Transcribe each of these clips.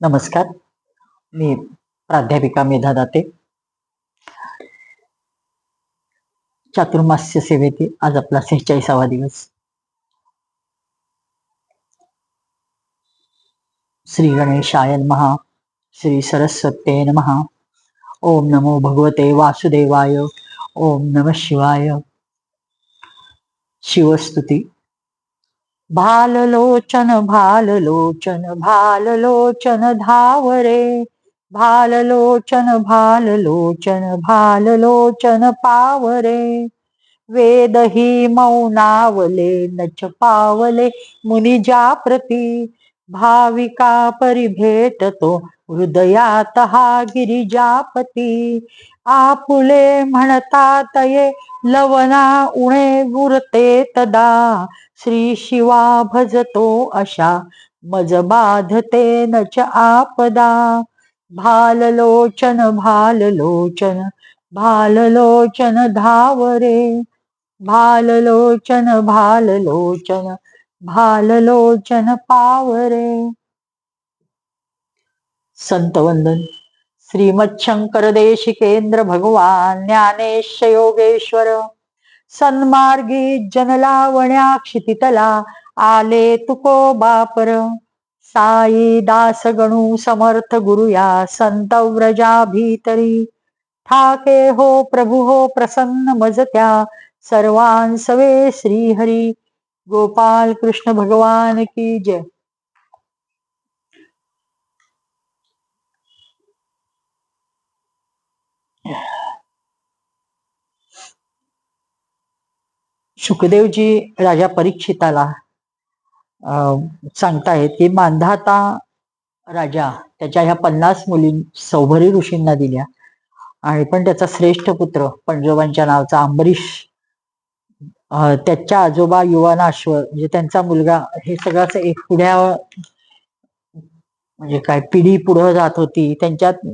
नमस्कार. मी प्राध्यापिका मेधा दाते. चातुर्मास्य सेवेतील आज आपला 46वा दिवस. श्री गणेशाय नमः. श्री सरस्वते नमः. ओम नमो भगवते वासुदेवाय. ओम नमः शिवाय. शिवस्तुती. भाललोचन भाललोचन भाललोचन धावरे, भाललोचन भाललोचन भाललोचन पावरे. वेद ही मौनावले नच पावले मुनिजा प्रती, भाविका परिभेटतो हृदयात हा गिरिजापती. आपुले म्हणतात ये लवना उणे गुरते तदा, श्री शिवा भजतो अशा मज बाधते नच आपदा. भाललोचन भाललोचन भाललोचन धावरे, भाललोचन भाललोचन भाललोचन पावरे. संतवंदन. श्रीमच्छंकर देशिकेंद्र भगवान ज्ञानेश योगेश्वर, सन्मार्गी जनलावण्या क्षितितला आले तुको बापर. साई दास गणू समर्थ गुरुया संत व्रजा भीतरी, ठाके हो प्रभु हो प्रसन्न मजत्या सर्वांसवे श्रीहरी. गोपाल कृष्ण भगवान की जय. शुकदेवजी राजा परीक्षिताला सांगतायत की मांधाता राजा त्याच्या ह्या 50 मुली सौभरी ऋषींना दिल्या, आणि पण त्याचा श्रेष्ठ पुत्र पंजोबांच्या नावचा अंबरीश, त्याच्या आजोबा युवानाश्व म्हणजे त्यांचा मुलगा, हे सगळं एक पुढ्या म्हणजे काय पिढी पुढे जात होती. त्यांच्यात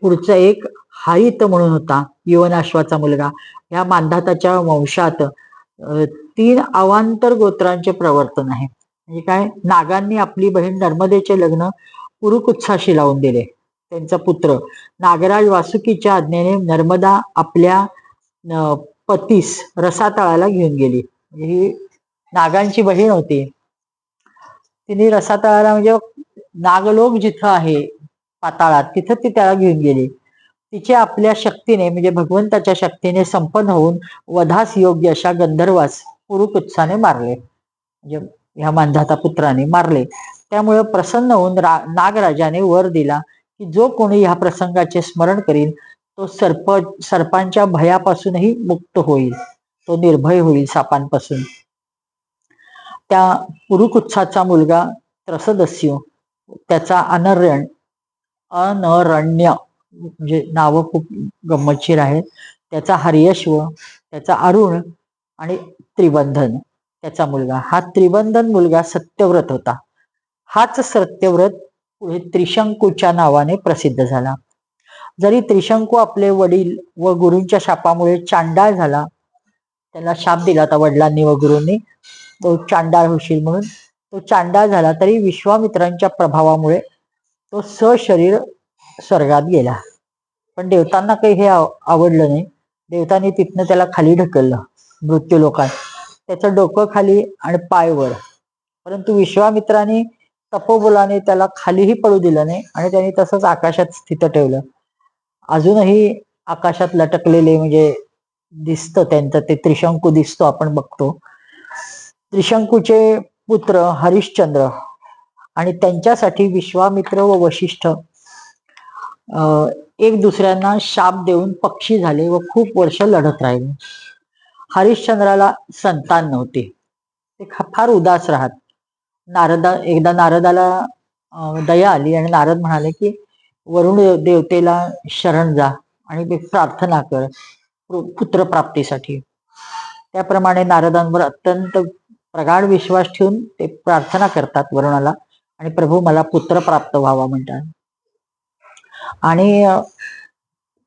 पुढचा एक हाईत म्हणून होता युवनाश्वाचा मुलगा. या मांधाताच्या वंशात 3 अवांतर गोत्रांचे प्रवर्तन आहे. म्हणजे काय, नागांनी आपली बहीण नर्मदेचे लग्न पुरुकुत्साशी लावून दिले. त्यांचा पुत्र नागराज वासुकीच्या आज्ञेने नर्मदा आपल्या पतीस रसातळाला घेऊन गेली. ही नागांची बहीण होती. तिने रसातळाला म्हणजे नागलोक जिथं आहे पाताळात, तिथं ती त्याला घेऊन गेली. तिचे आपल्या शक्तीने म्हणजे भगवंताच्या शक्तीने संपन्न होऊन वधास योग्य अशा गंधर्वास पुरुकुत्साने मारले, म्हणजे ह्या मांधाता पुत्राने मारले. त्यामुळे प्रसन्न होऊन नागराजाने वर दिला की जो कोणी ह्या प्रसंगाचे स्मरण करील तो सर्पांच्या भयापासूनही मुक्त होईल, तो निर्भय होईल सापांपासून. त्या पुरुकुत्साचा मुलगा त्रसदस्यू, त्याचा अनरण्य म्हणजे नाव खूप गंमतशीर आहे, त्याचा हर्यश्व, त्याचा अरुण आणि त्रिबंधन त्याचा मुलगा. हा त्रिबंधन मुलगा सत्यव्रत होता. हाच सत्यव्रत पुढे त्रिशंकूच्या नावाने प्रसिद्ध झाला. जरी त्रिशंकू आपले वडील व गुरूंच्या शापामुळे चांडाळ झाला, त्याला शाप दिला होता वडिलांनी व गुरूंनी, तो चांडाळ होशील म्हणून, तो चांडाळ झाला, तरी विश्वामित्रांच्या प्रभावामुळे तो सशरीर स्वर्गात गेला. पण देवतांना काही हे आवडलं नाही. देवतांनी तिथनं त्याला खाली ढकललं मृत्यू लोकात, त्याचं डोकं खाली आणि पाय वर. परंतु विश्वामित्राने तपोबलाने त्याला खालीही पडू दिलं नाही आणि त्यांनी तसंच आकाशात स्थित ठेवलं. अजूनही आकाशात लटकलेले म्हणजे दिसतं त्यांचं ते त्रिशंकू दिसतो, आपण बघतो. त्रिशंकूचे पुत्र हरिश्चंद्र आणि त्यांच्यासाठी विश्वामित्र व वशिष्ठ एक दुसऱ्यांना शाप देऊन पक्षी झाले व खूप वर्ष लढत राहिले. हरिश्चंद्राला संतान नव्हते, ते फार उदास राहत. एकदा नारदाला दया आली आणि नारद म्हणाले की वरुण देवतेला शरण जा आणि प्रार्थना कर पुत्रप्राप्तीसाठी. त्याप्रमाणे नारदांवर अत्यंत प्रगाढ विश्वास ठेवून ते प्रार्थना करतात वरुणाला, आणि प्रभू मला पुत्र प्राप्त व्हावा म्हणतात. आणि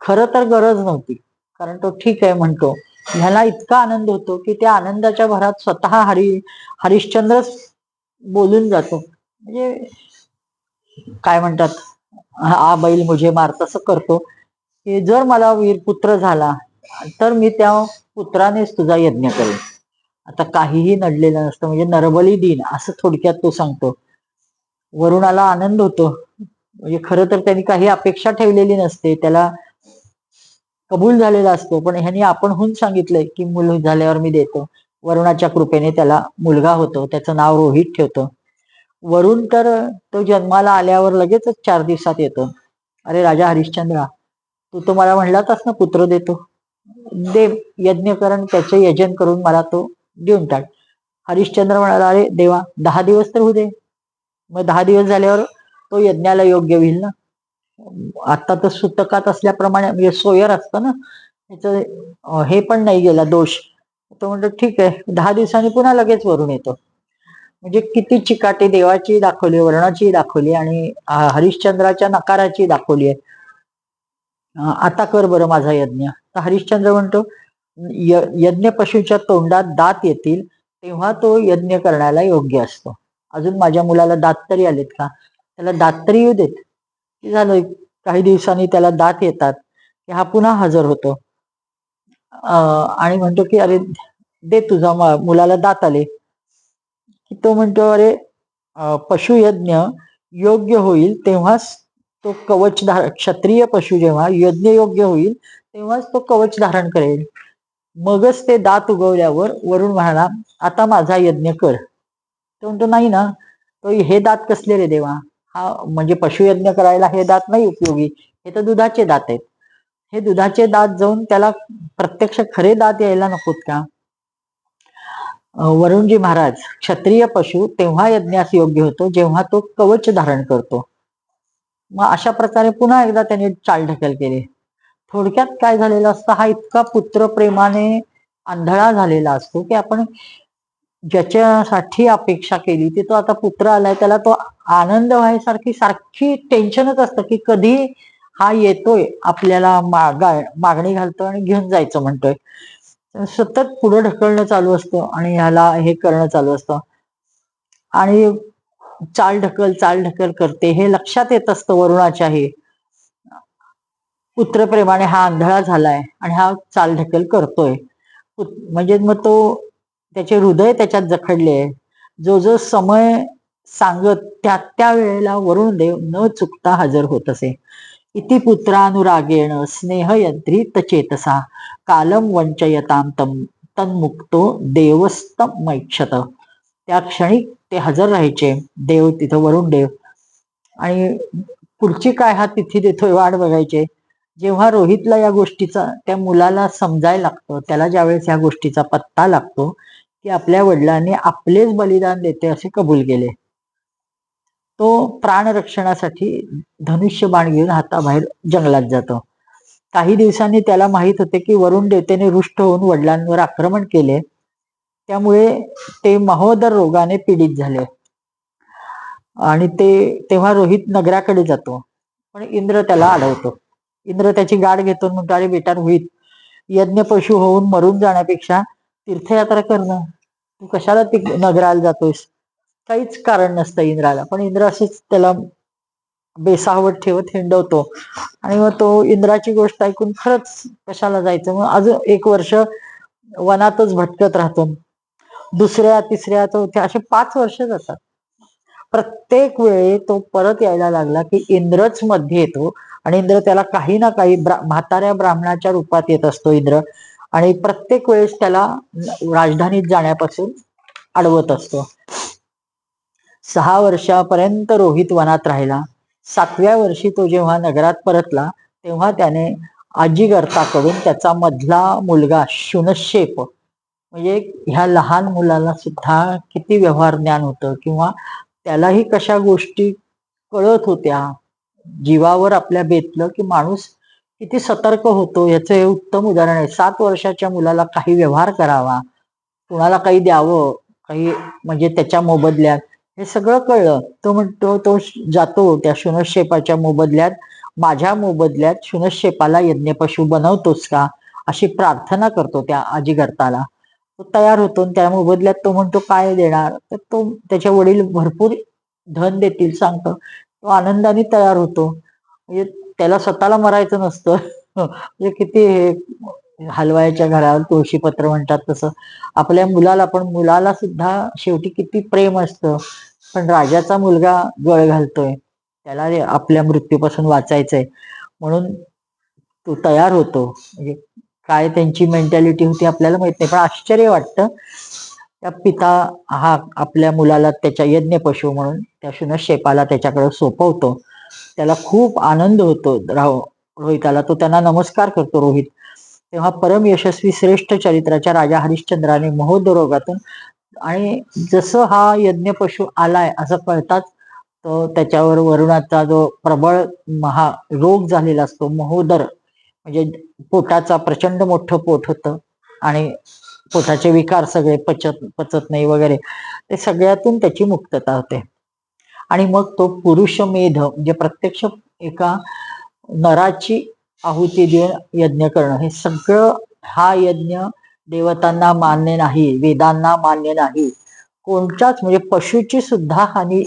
खरं तर गरज नव्हती, कारण तो ठीक आहे म्हणतो. ह्याला इतका आनंद होतो की त्या आनंदाच्या भरात स्वतः हरिश्चंद्रच बोलून जातो. म्हणजे काय म्हणतात, हा बैल मुझे मार तसं करतो, की जर मला वीरपुत्र झाला तर मी त्या पुत्रानेच तुझा यज्ञ करेन. आता काहीही नडलेलं नसतं, म्हणजे नरबली दिन असं थोडक्यात तो सांगतो. वरुणाला आनंद होतो, म्हणजे खरं तर त्यांनी काही अपेक्षा ठेवलेली नसते, त्याला कबूल झालेला असतो, पण ह्यांनी आपणहून सांगितलंय की मूल झाल्यावर मी देतो. वरुणाच्या कृपेने त्याला मुलगा होतो, त्याचं नाव रोहित ठेवतो. वरुण तर तो जन्माला आल्यावर लगेचच 4 दिवसात येतो. अरे राजा हरिश्चंद्रा, तू तर मला म्हणलातस ना पुत्र देतो, दे, यज्ञ करून त्याचे यजन करून मला तो देऊन टाक. हरिश्चंद्र म्हणाला, अरे देवा 10 दिवस तर होऊ दे, मग 10 दिवस झाल्यावर तो यज्ञाला योग्य होईल ना. आता तर सुतकात असल्याप्रमाणे म्हणजे सोयर असतं ना, त्याचं हे पण नाही गेला दोष. तो म्हणतो ठीक आहे, 10 दिवसांनी पुन्हा लगेच वरून येतो. म्हणजे किती चिकाटी देवाची दाखवली, वर्णाची दाखवली आणि हरिश्चंद्राच्या नकाराची दाखवली आहे. आता कर बरं माझा यज्ञ. तर हरिश्चंद्र म्हणतो, यज्ञ पशूच्या तोंडात दात येतील तेव्हा तो यज्ञ करण्याला योग्य असतो. अजून माझ्या मुलाला दात तरी आलेत का, त्याला दात तरी येऊ देत. झालं, काही दिवसांनी त्याला दात येतात की हा पुन्हा हजर होतो आणि म्हणतो की अरे दे, तुझा मुलाला दात आले की तो म्हणतो अरे पशुयज्ञ योग्य होईल तेव्हाच तो कवच क्षत्रिय पशु जेव्हा यज्ञ योग्य होईल तेव्हाच तो कवच धारण करेल. मगच ते दात उगवल्यावर वरुण म्हणाला, आता माझा यज्ञ कर. तो म्हणतो नाही ना, तो हे दात कसले रे देवा, हा म्हणजे पशुयज्ञ करायला हे दात नाही उपयोगी, हे तर दुधाचे दात आहेत. हे दुधाचे दात जाऊन त्याला प्रत्यक्ष खरे दात यायला नकोत का. वरुणजी महाराज, क्षत्रिय पशु तेव्हा यज्ञास योग्य होतो जेव्हा तो कवच धारण करतो. मग अशा प्रकारे पुन्हा एकदा त्याने चालढकल केली. थोडक्यात काय झालेलं असतं, हा इतका पुत्र प्रेमाने आंधळा झालेला असतो की आपण ज्याच्यासाठी अपेक्षा केली ती तो आता पुत्र आलाय, त्याला तो आनंद व्हायसारखी सारखी टेन्शनच असतं की कधी हा येतोय आपल्याला मागणी घालतोय आणि घेऊन जायचं म्हणतोय. सतत पुढे ढकलणं चालू असतं आणि ह्याला हे करणं चालू असतं आणि चाल ढकल करते हे लक्षात येत असतं वरुणाच्याही. पुत्रप्रेमाने हा आंधळा झालाय आणि हा चालढकल करतोय. म्हणजे मग तो त्याचे हृदय त्याच्यात जखडले आहे. जो जो समय सांगत त्या वेळेला वरुण देव न चुकता हजर होत असे. इति पुत्रानुरागेण स्नेहयंत्रित चेतसा कालम वंचयताम तन्मुक्तो देवस्तमैक्षत. त्या क्षणी ते हजर राहायचे देव तिथं, वरुण देव, आणि पुढची काय हा तिथी देतोय वाट बघायचे. जेव्हा रोहितला या गोष्टीचा, त्या मुलाला समजायला लागतं, त्याला ज्यावेळेस या गोष्टीचा पत्ता लागतो की आपल्या वडिलांनी आपलेच बलिदान देते असे कबूल केले, तो प्राण रक्षणासाठी धनुष्य बाण घेऊन हाताबाहेर जंगलात जातो. काही दिवसांनी त्याला माहित होते की वरुण देवतेने रुष्ट होऊन वडिलांवर आक्रमण केले, त्यामुळे ते महोदर रोगाने पीडित झाले आणि तेव्हा रोहित नगराकडे जातो, पण इंद्र त्याला अडवतो. इंद्र त्याची गाठ घेतो, म्हणतो अरे बेटा रोहित, यज्ञ पशु होऊन मरून जाण्यापेक्षा तीर्थयात्रा करणं, तू कशाला नगराला जातोयस. काहीच कारण नसतं इंद्राला, पण इंद्र असेच त्याला बेसावत ठेवत हिंडवतो आणि मग तो इंद्राची गोष्ट ऐकून खरंच कशाला जायचं, मग अजून 1 वर्ष वनातच भटकत राहतो. दुसऱ्या तिसऱ्या चौथ्या असे 5 वर्ष जातात. प्रत्येक वेळी तो परत यायला लागला की इंद्रच मध्ये येतो आणि इंद्र त्याला काही ना काही म्हाताऱ्या ब्राह्मणाच्या रूपात येत असतो इंद्र, आणि प्रत्येक वेळेस त्याला राजधानीत जाण्यापासून अडवत असतो. 6 वर्षापर्यंत रोहित वनात राहिला. 7व्या वर्षी तो जेव्हा नगरात परतला तेव्हा त्याने अजिगर्ताकडून त्याचा मधला मुलगा शुनशेप, म्हणजे ह्या लहान मुलाला सुद्धा किती व्यवहार ज्ञान होतं किंवा त्यालाही कशा गोष्टी कळत होत्या, जीवावर आपल्या बेतलं की माणूस किती सतर्क होतो याचं हे उत्तम उदाहरण आहे. 7 वर्षाच्या मुलाला काही व्यवहार करावा, कुणाला काही द्यावं, काही म्हणजे त्याच्या मोबदल्यात, हे सगळं कळलं. तो म्हणतो, तो जातो त्या शुनशेपाच्या मोबदल्यात, माझ्या मोबदल्यात शुनशेपाला यज्ञपशु बनवतोस का अशी प्रार्थना करतो त्या अजिगर्ताला. तो तयार होतो आणि त्या मोबदल्यात तो म्हणतो काय देणार, तर तो त्याचे वडील भरपूर धन देतील सांगतो. तो आनंदाने तयार होतो. म्हणजे त्याला स्वतःला मरायचं नसतं. म्हणजे किती हे हलवायच्या घरावर तुळशीपत्र म्हणतात तसं आपल्या मुलाला पण मुलाला सुद्धा शेवटी किती प्रेम असतं. पण राजाचा मुलगा गळ घालतोय. त्याला आपल्या मृत्यूपासून वाचायचंय म्हणून तो तयार होतो. म्हणजे काय त्यांची मेंटॅलिटी होती आपल्याला माहित नाही. पण आश्चर्य वाटतं. त्या पिता हा आपल्या मुलाला त्याच्या यज्ञ पशु म्हणून त्या शुनशेपाला त्याच्याकडे सोपवतो. त्याला खूप आनंद होतो रोहिताला. तो त्यांना नमस्कार करतो रोहित. तेव्हा परम यशस्वी श्रेष्ठ चरित्राच्या राजा हरिश्चंद्राने महोदरोगातून आणि जसं हा यज्ञ पशु आलाय असं कळताच तो त्याच्यावर वरुणाचा जो प्रबळ महा रोग झालेला असतो महोदर म्हणजे पोटाचा प्रचंड मोठं पोट होतं आणि पोटाचे विकार सगळे पचत नाही वगैरे ते सगळ्यातून त्याची मुक्तता होते. आणि मग तो पुरुषमेध म्हणजे प्रत्यक्ष एका नराची आहुती देऊन यज्ञ करणं हे सगळं हा यज्ञ देवतांना मान्य नाही, वेदांना मान्य नाही. कोणत्याच म्हणजे पशुची सुद्धा हानी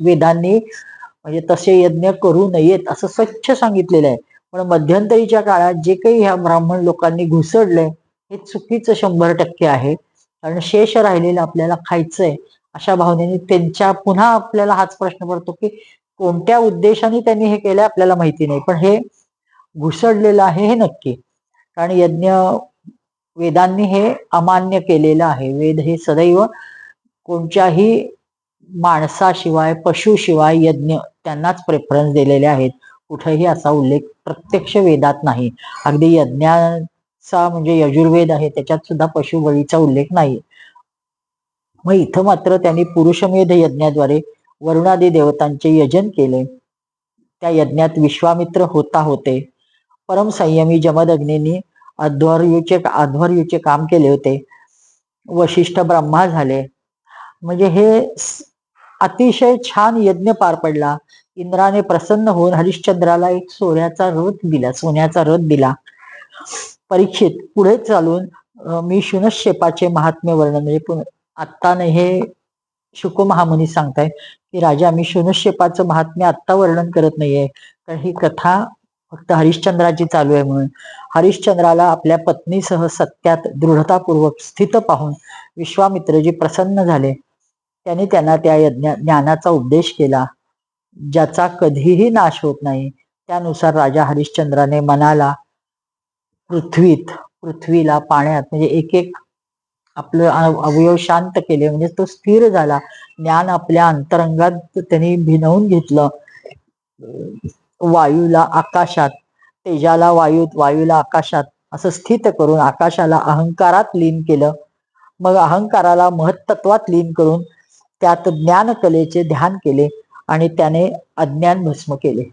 वेदांनी म्हणजे तसे यज्ञ करू नयेत असं स्वच्छ सांगितलेलं आहे. पण मध्यंतरीच्या काळात जे काही ह्या ब्राह्मण लोकांनी घुसडलंय हे चुकीचं 100% आहे. कारण शेष राहिलेलं आपल्याला खायचंय अशा भावनेने त्यांच्या पुन्हा आपल्याला हाच प्रश्न पडतो की कोणत्या उद्देशाने त्यांनी हे केलंय आपल्याला माहिती नाही. पण हे घुसडलेलं आहे हे नक्की. कारण यज्ञ वेदांनी हे अमान्य केलेलं आहे. वेद हे सदैव कोणत्याही माणसाशिवाय पशुशिवाय यज्ञ त्यांनाच प्रेफरन्स दिलेले आहेत. कुठेही असा उल्लेख प्रत्यक्ष वेदात नाही. अगदी यज्ञाचा म्हणजे यजुर्वेद आहे त्याच्यात सुद्धा पशुबळीचा उल्लेख नाही. मग इथं मात्र त्यांनी पुरुषमेध यज्ञाद्वारे वरुणादी देवतांचे यजन केले. त्या यज्ञात विश्वामित्र होते. परम संयमी जमदग्नींनी अध्वर्यूचे काम केले होते. वशिष्ठ ब्रह्मा झाले. म्हणजे हे अतिशय छान यज्ञ पार पडला. इंद्राने प्रसन्न होऊन हरिश्चंद्राला एक सोन्याचा रथ दिला. परीक्षित पुढे चालून मी शुनशेपाचे महात्म्य वर्णन म्हणजे आत्ता नाही हे शुक महामुनी सांगताय की राजा मी शुनशेपाचं महात्म्य आत्ता वर्णन करत नाहीये कारण ही कथा फक्त हरिश्चंद्राची चालू आहे म्हणून. हरिश्चंद्राला आपल्या पत्नीसह सत्यात दृढतापूर्वक स्थित पाहून विश्वामित्रजी प्रसन्न झाले. त्यांनी त्यांना त्या ज्ञानाचा उपदेश केला ज्याचा कधीही नाश होत नाही. त्यानुसार राजा हरिश्चंद्राने मनाला पृथ्वीला पाण्यात म्हणजे एक एक आपलं अवयव शांत केले म्हणजे तो स्थिर झाला. ज्ञान आपल्या अंतरंगात त्यांनी भिनवून घेतलं. वायूला आकाशात, तेजाला वायूत, वायूला आकाशात असं स्थित करून आकाशाला अहंकारात लीन केलं. मग अहंकाराला महत्त्वात लीन करून त्यात ज्ञानकलेचे ध्यान केले आणि त्याने अज्ञान भस्म केले.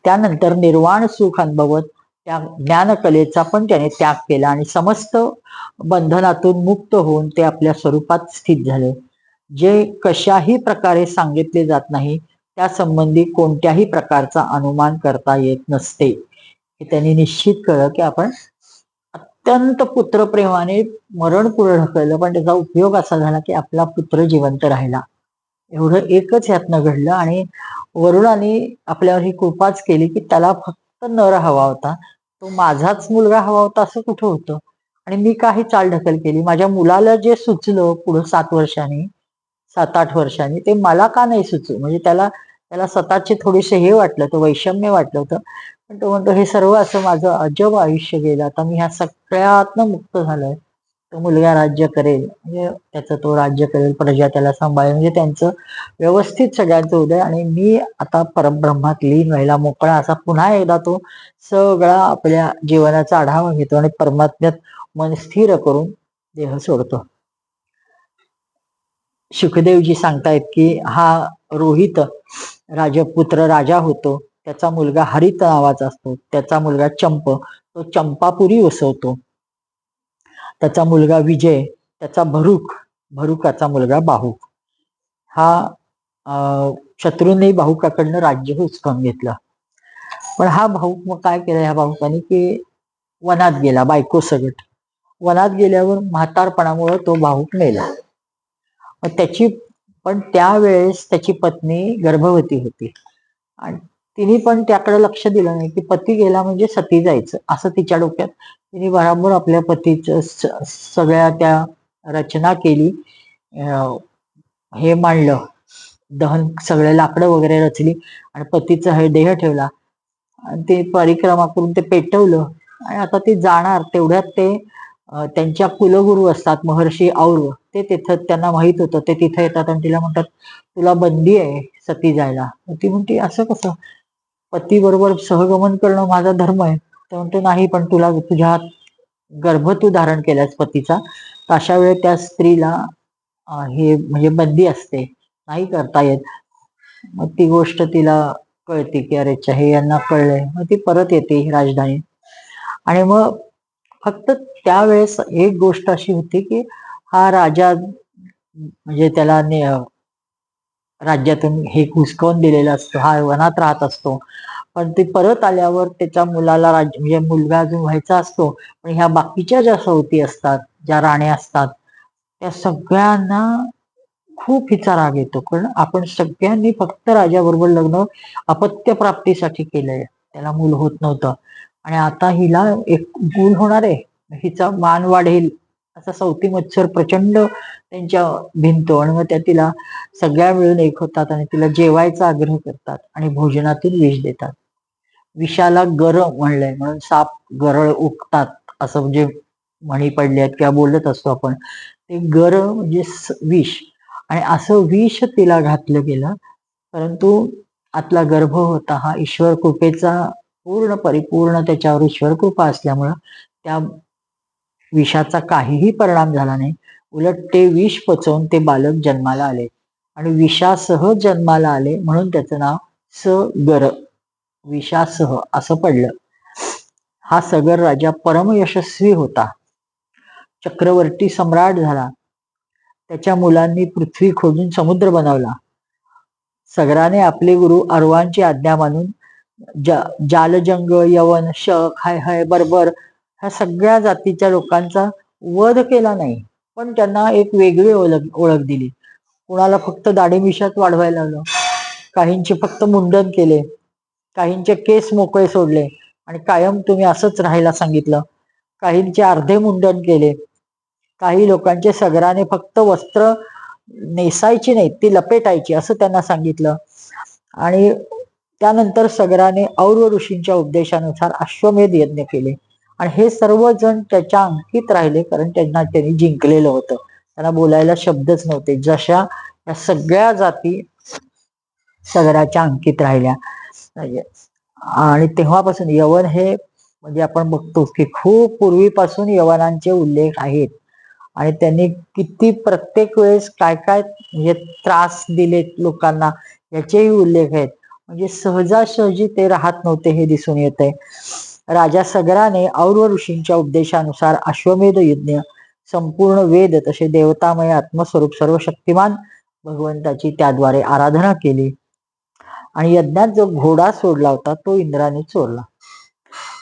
त्यानंतर निर्वाण सुख अनुभवत त्या ज्ञानकलेचा पण त्याने त्याग केला आणि समस्त बंधनातून मुक्त होऊन ते आपल्या स्वरूपात स्थित झाले. जे कशाही प्रकारे सांगितले जात नाही त्या संबंधी कोणत्याही प्रकारचा अनुमान करता येत नसते हे त्यांनी निश्चित केलं की आपण अत्यंत पुत्रप्रेमाने मरण पुढे ढकललं पण त्याचा उपयोग असा झाला की आपला पुत्र जिवंत राहिला. एवढं एकच यातनं घडलं आणि वरुणाने आपल्यावर ही कृपाच केली की त्याला फक्त नर हवा होता. तो माझाच मुलगा हवा होता असं कुठं होतं. आणि मी काही चालढकल केली. माझ्या मुलाला जे सुचलं पुढं 7-8 वर्षांनी ते मला का नाही सुचू म्हणजे त्याला स्वतःचे थोडेसे हे वाटलं होतं वैषम्य वाटलं होतं. पण तो म्हणतो हे सर्व असं माझं अजब आयुष्य गेलं आता मी ह्या सगळ्यातनं मुक्त झालोय. तो मुलगा राज्य करेल म्हणजे त्याचं तो राज्य करेल प्रजा त्याला सांभाळेल म्हणजे त्यांचं व्यवस्थित सगळ्यांचं उदय आणि मी आता परब्रह्मात लीन व्हायला मोकळा असा पुन्हा एकदा तो सगळा आपल्या जीवनाचा आढावा घेतो आणि परमात्म्यात मन स्थिर करून देह सोडतो. सुखदेवजी सांगतायत की हा रोहित राजपुत्र राजा होतो. त्याचा मुलगा हरित नावाचा असतो. त्याचा मुलगा चंप तो चंपापुरी वसवतो. त्याचा मुलगा विजय, त्याचा भरूकाचा मुलगा बाहू. हा शत्रूंनी बाहुकाकडनं राज्य हुसकावून घेतलं. पण हा भाऊक मग काय केलं ह्या भाऊकाने की वनात गेला बायको सगट. वनात गेल्यावर म्हातारपणामुळे तो भाऊक मेला. त्याची पण त्यावेळेस त्याची पत्नी गर्भवती होती आणि तिने पण त्याकडे लक्ष दिलं नाही की पती गेला म्हणजे सती जायचं असं तिच्या डोक्यात. तिने बराबर आपल्या पतीचं सगळ्या त्या रचना केली, हे मांडलं, दहन सगळे लाकडं वगैरे रचली आणि पतीचा हे देह ठेवला आणि ते परिक्रमा करून ते पेटवलं. आणि आता ती जाणार तेवढ्यात ते त्यांच्या कुलगुरू असतात महर्षी और्व, ते तिथं त्यांना माहित होतं, ते तिथे येतात आणि तिला म्हणतात तुला बंदी आहे सती जायला. ती म्हणते असं कसं, पती बरोबर सहगमन करणं माझा धर्म आहे. तर म्हणतो नाही, पण तुला तुझ्या गर्भ तू धारण केलास पतीचा, तर अशा वेळी त्या स्त्रीला हे म्हणजे बंदी असते, नाही करता येत. मग ती गोष्ट तिला कळते की अरे हे यांना कळलंय. मग ती परत येते राजधानी आणि मग फक्त त्यावेळेस एक गोष्ट अशी होती की हा राजा म्हणजे त्याला राज्यातून हे हुसकावून दिलेलं असतं, हा वनात राहत असतो. पण ते परत आल्यावर त्याच्या मुलाला म्हणजे मुलगा अजून व्हायचा असतो. पण ह्या बाकीच्या ज्या सवती असतात, ज्या राण्या असतात, त्या सगळ्यांना खूप हिचा राग येतो. कारण आपण सगळ्यांनी फक्त राजाबरोबर लग्न अपत्य प्राप्तीसाठी केलंय, त्याला मूल होत नव्हतं आणि आता हिला एक मूल होणार आहे, हिचा मान वाढेल असा सवती मत्सर प्रचंड त्यांच्या भिंतो आणि मग त्या तिला सगळ्या मिळून एक होतात आणि तिला जेवायचा आग्रह करतात आणि भोजनातून विष देतात. विषाला गरम म्हणलंय म्हणून साप गरळ उगतात असं म्हणजे म्हणी पडल्यात किंवा बोलत असतो आपण. ते गर म्हणजे विष आणि असं विष तिला घातलं गेलं. परंतु आतला गर्भ होता हा ईश्वर कृपेचा पूर्ण परिपूर्ण, त्याच्यावर ईश्वर कृपा असल्यामुळं त्या विषाचा काहीही परिणाम झाला नाही. उलट ते विष पचवून ते बालक जन्माला आले आणि विषासह जन्माला आले म्हणून त्याचं नाव सगर, विषासह असं पडलं. हा सगर राजा परमयशस्वी होता, चक्रवर्ती सम्राट झाला. त्याच्या मुलांनी पृथ्वी खोदून समुद्र बनवला. सगराने आपले गुरु अरवांची आज्ञा मानून जालजंग, यवन, शक, हाय हाय, बर्बर ह्या सगळ्या जातीच्या लोकांचा वध केला नाही, पण त्यांना एक वेगळी ओळख दिली. कुणाला फक्त दाढी मिशात वाढवायला लावलं, काहींचे फक्त मुंडन केले, काहींचे केस मोकळे सोडले आणि कायम तुम्ही असंच राहायला सांगितलं. काहींचे अर्धे मुंडन केले. काही लोकांचे सगराने फक्त वस्त्र नेसायची नाही, ती लपेटायची असं त्यांना सांगितलं. आणि त्यानंतर सगराने और्व ऋषींच्या उपदेशानुसार अश्वमेध यज्ञ केले आणि हे सर्वजण त्याच्या अंकित राहिले, कारण त्यांनी जिंकलेलं होतं. त्यांना बोलायला शब्दच नव्हते. जशा या सगळ्या जाती सगराच्या अंकित राहिल्या. आणि तेव्हापासून यवन हे म्हणजे आपण बघतो की खूप पूर्वीपासून यवनांचे उल्लेख आहेत आणि त्यांनी किती प्रत्येक वेळेस काय काय म्हणजे त्रास दिलेत लोकांना याचेही उल्लेख आहेत. म्हणजे सहजासहजी ते राहत नव्हते हे दिसून येते. राजा सगराने और्व ऋषींच्या उपदेशानुसार अश्वमेध यज्ञ, संपूर्ण वेद तसे देवतामय आत्मस्वरूप सर्व शक्तिमान भगवंताची त्याद्वारे आराधना केली आणि यज्ञात जो घोडा सोडला होता तो इंद्राने चोरला.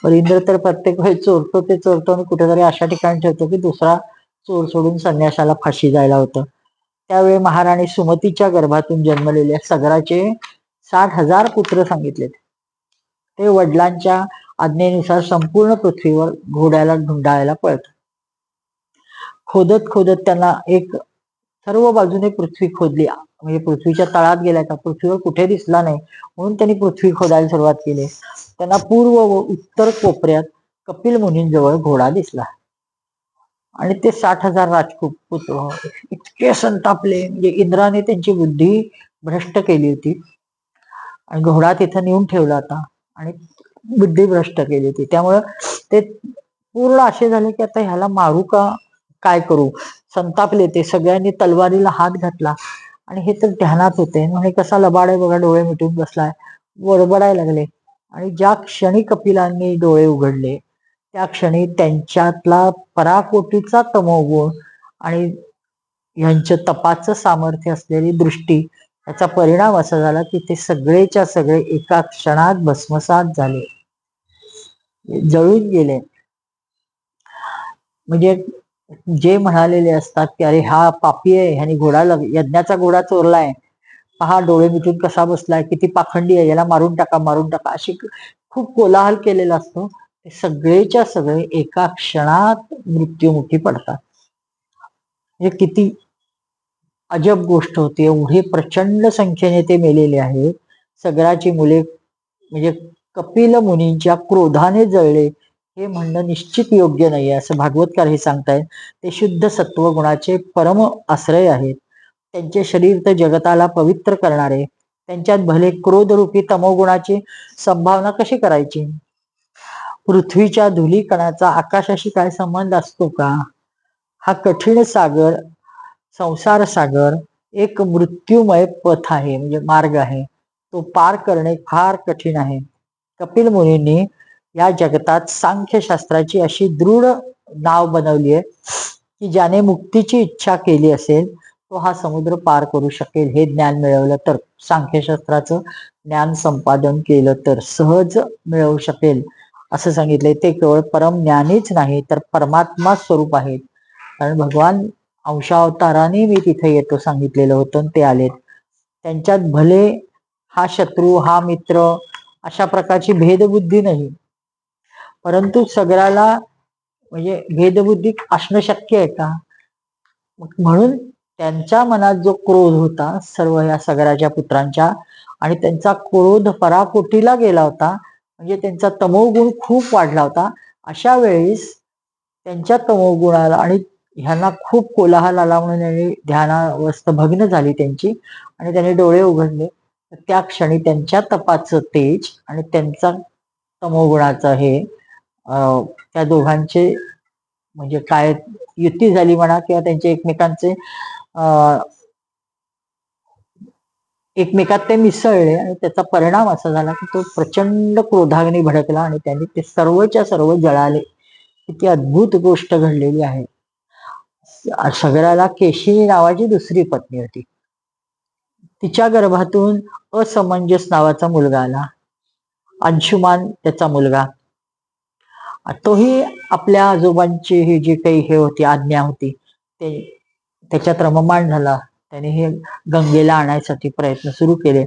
पण इंद्र तर प्रत्येक वेळी चोरतो ते चोरतो आणि कुठेतरी अशा ठिकाणी ठेवतो की दुसरा चोर सोडून संन्यासाला फाशी जायला होतं. त्यावेळी महाराणी सुमतीच्या गर्भातून जन्मलेल्या सगराचे 60,000 पुत्र सांगितलेत. ते वडिलांच्या आज्ञेनुसार संपूर्ण पृथ्वीवर घोड्याला ढुंडाळायला पळत. खोदत खोदत त्यांना एक सर्व बाजूने पृथ्वी खोदली, म्हणजे पृथ्वीच्या तळात गेल्या का पृथ्वीवर कुठे दिसला नाही म्हणून त्यांनी पृथ्वी खोदायला सुरुवात केली. त्यांना पूर्व व उत्तर कोपऱ्यात कपिल मुनींजवळ घोडा दिसला आणि ते 60,000 राजपुत्र इतके संतापले, म्हणजे इंद्राने त्यांची बुद्धी भ्रष्ट केली होती आणि घोडा तिथं नेऊन ठेवला होता आणि बुद्धी भ्रष्ट केली होती. त्यामुळं ते पूर्ण असे झाले की आता ह्याला मारू का काय करू, संतापले. ते सगळ्यांनी तलवारीला हात घातला आणि हे तर ध्यानात होते म्हणजे कसा लबाड आहे बघा, डोळे मिटून बसलाय, बडबडायला लागले. आणि ज्या क्षणी कपिलांनी डोळे उघडले त्या क्षणी त्यांच्यातला पराकोटीचा तमोगुण आणि यांच्या तपाचं सामर्थ्य असलेली दृष्टी याचा परिणाम असा झाला की ते सगळेच्या सगळे एका क्षणात भस्मसात झाले, जळून गेले. म्हणजे जे म्हणालेले असतात की अरे हा पापी आहे, ह्याने यज्ञाचा घोडा चोरलाय, पहा डोळे मिटून कसा बसलाय, किती पाखंडी आहे, याला मारून टाका मारून टाका, अशी खूप कोलाहल केलेला असतो. ते सगळेच्या सगळे एका क्षणात मृत्युमुखी पडतात. म्हणजे किती अजब गोष्ट होती. एवढे प्रचंड संख्येने ते मेलेले आहेत. सगळ्याची मुले म्हणजे कपिल मुनींच्या क्रोधाने जळले हे म्हणणं निश्चित योग्य नाही असं भागवतकार हे सांगतायत. ते शुद्ध सत्व गुणाचे परम आश्रय आहेत. त्यांचे शरीर तर जगताला पवित्र करणारे. त्यांच्यात भले क्रोधरूपी तमोगुणाची संभावना कशी करायची? पृथ्वीच्या धुलीकणाचा आकाशाशी काय संबंध असतो का? हा कठीण सागर, संसार सागर एक मृत्यूमय पथ आहे, म्हणजे मार्ग आहे. तो पार करणे फार कठीण आहे. कपिल मुनींनी या जगतात सांख्यशास्त्राची अशी दृढ नाव बनवली आहे की ज्याने मुक्तीची इच्छा केली असेल तो हा समुद्र पार करू शकेल. हे ज्ञान मिळवलं तर, सांख्यशास्त्राचं ज्ञान संपादन केलं तर सहज मिळवू शकेल असं सांगितलंय. ते केवळ परम ज्ञानीच नाही तर परमात्मा स्वरूप आहेत. कारण भगवान अंशावताराने मी तिथे येतो सांगितलेलं होतं, ते आलेत. त्यांच्यात भले हा शत्रू हा मित्र अशा प्रकारची भेदबुद्धी नाही, परंतु सगळ्याला म्हणजे भेदबुद्धी असणं शक्य आहे का? म्हणून त्यांच्या मनात जो क्रोध होता सर्व या सगळ्याच्या पुत्रांच्या, आणि त्यांचा क्रोध पराकोटीला गेला होता, म्हणजे त्यांचा तमोगुण खूप वाढला होता. अशा वेळेस त्यांच्या तमोगुणाला आणि ह्यांना खूप कोलाहल आला म्हणून ध्यानावस्थ भग्न झाली त्यांची आणि त्यांनी डोळे उघडले. त्या क्षणी त्यांच्या तपाचं तेज आणि त्यांचा तमोगुणाचं हे त्या दोघांचे म्हणजे काय युती झाली म्हणा, किंवा त्यांचे एकमेकात ते मिसळले आणि त्याचा परिणाम असा झाला की तो प्रचंड क्रोधाग्नी भडकला आणि त्यांनी ते सर्वच्या सर्व जळाले. किती अद्भुत गोष्ट घडलेली आहे. सगळ्याला केशिनी नावाची दुसरी पत्नी होती. तिच्या गर्भातून असमंजस नावाचा मुलगा आला. अंशुमान त्याचा मुलगा. तोही आपल्या आजोबांची ही जी काही हे होती आज्ञा होती ते त्याच्यात रममाण झाला. त्याने हे गंगेला आणण्यासाठी प्रयत्न सुरू केले.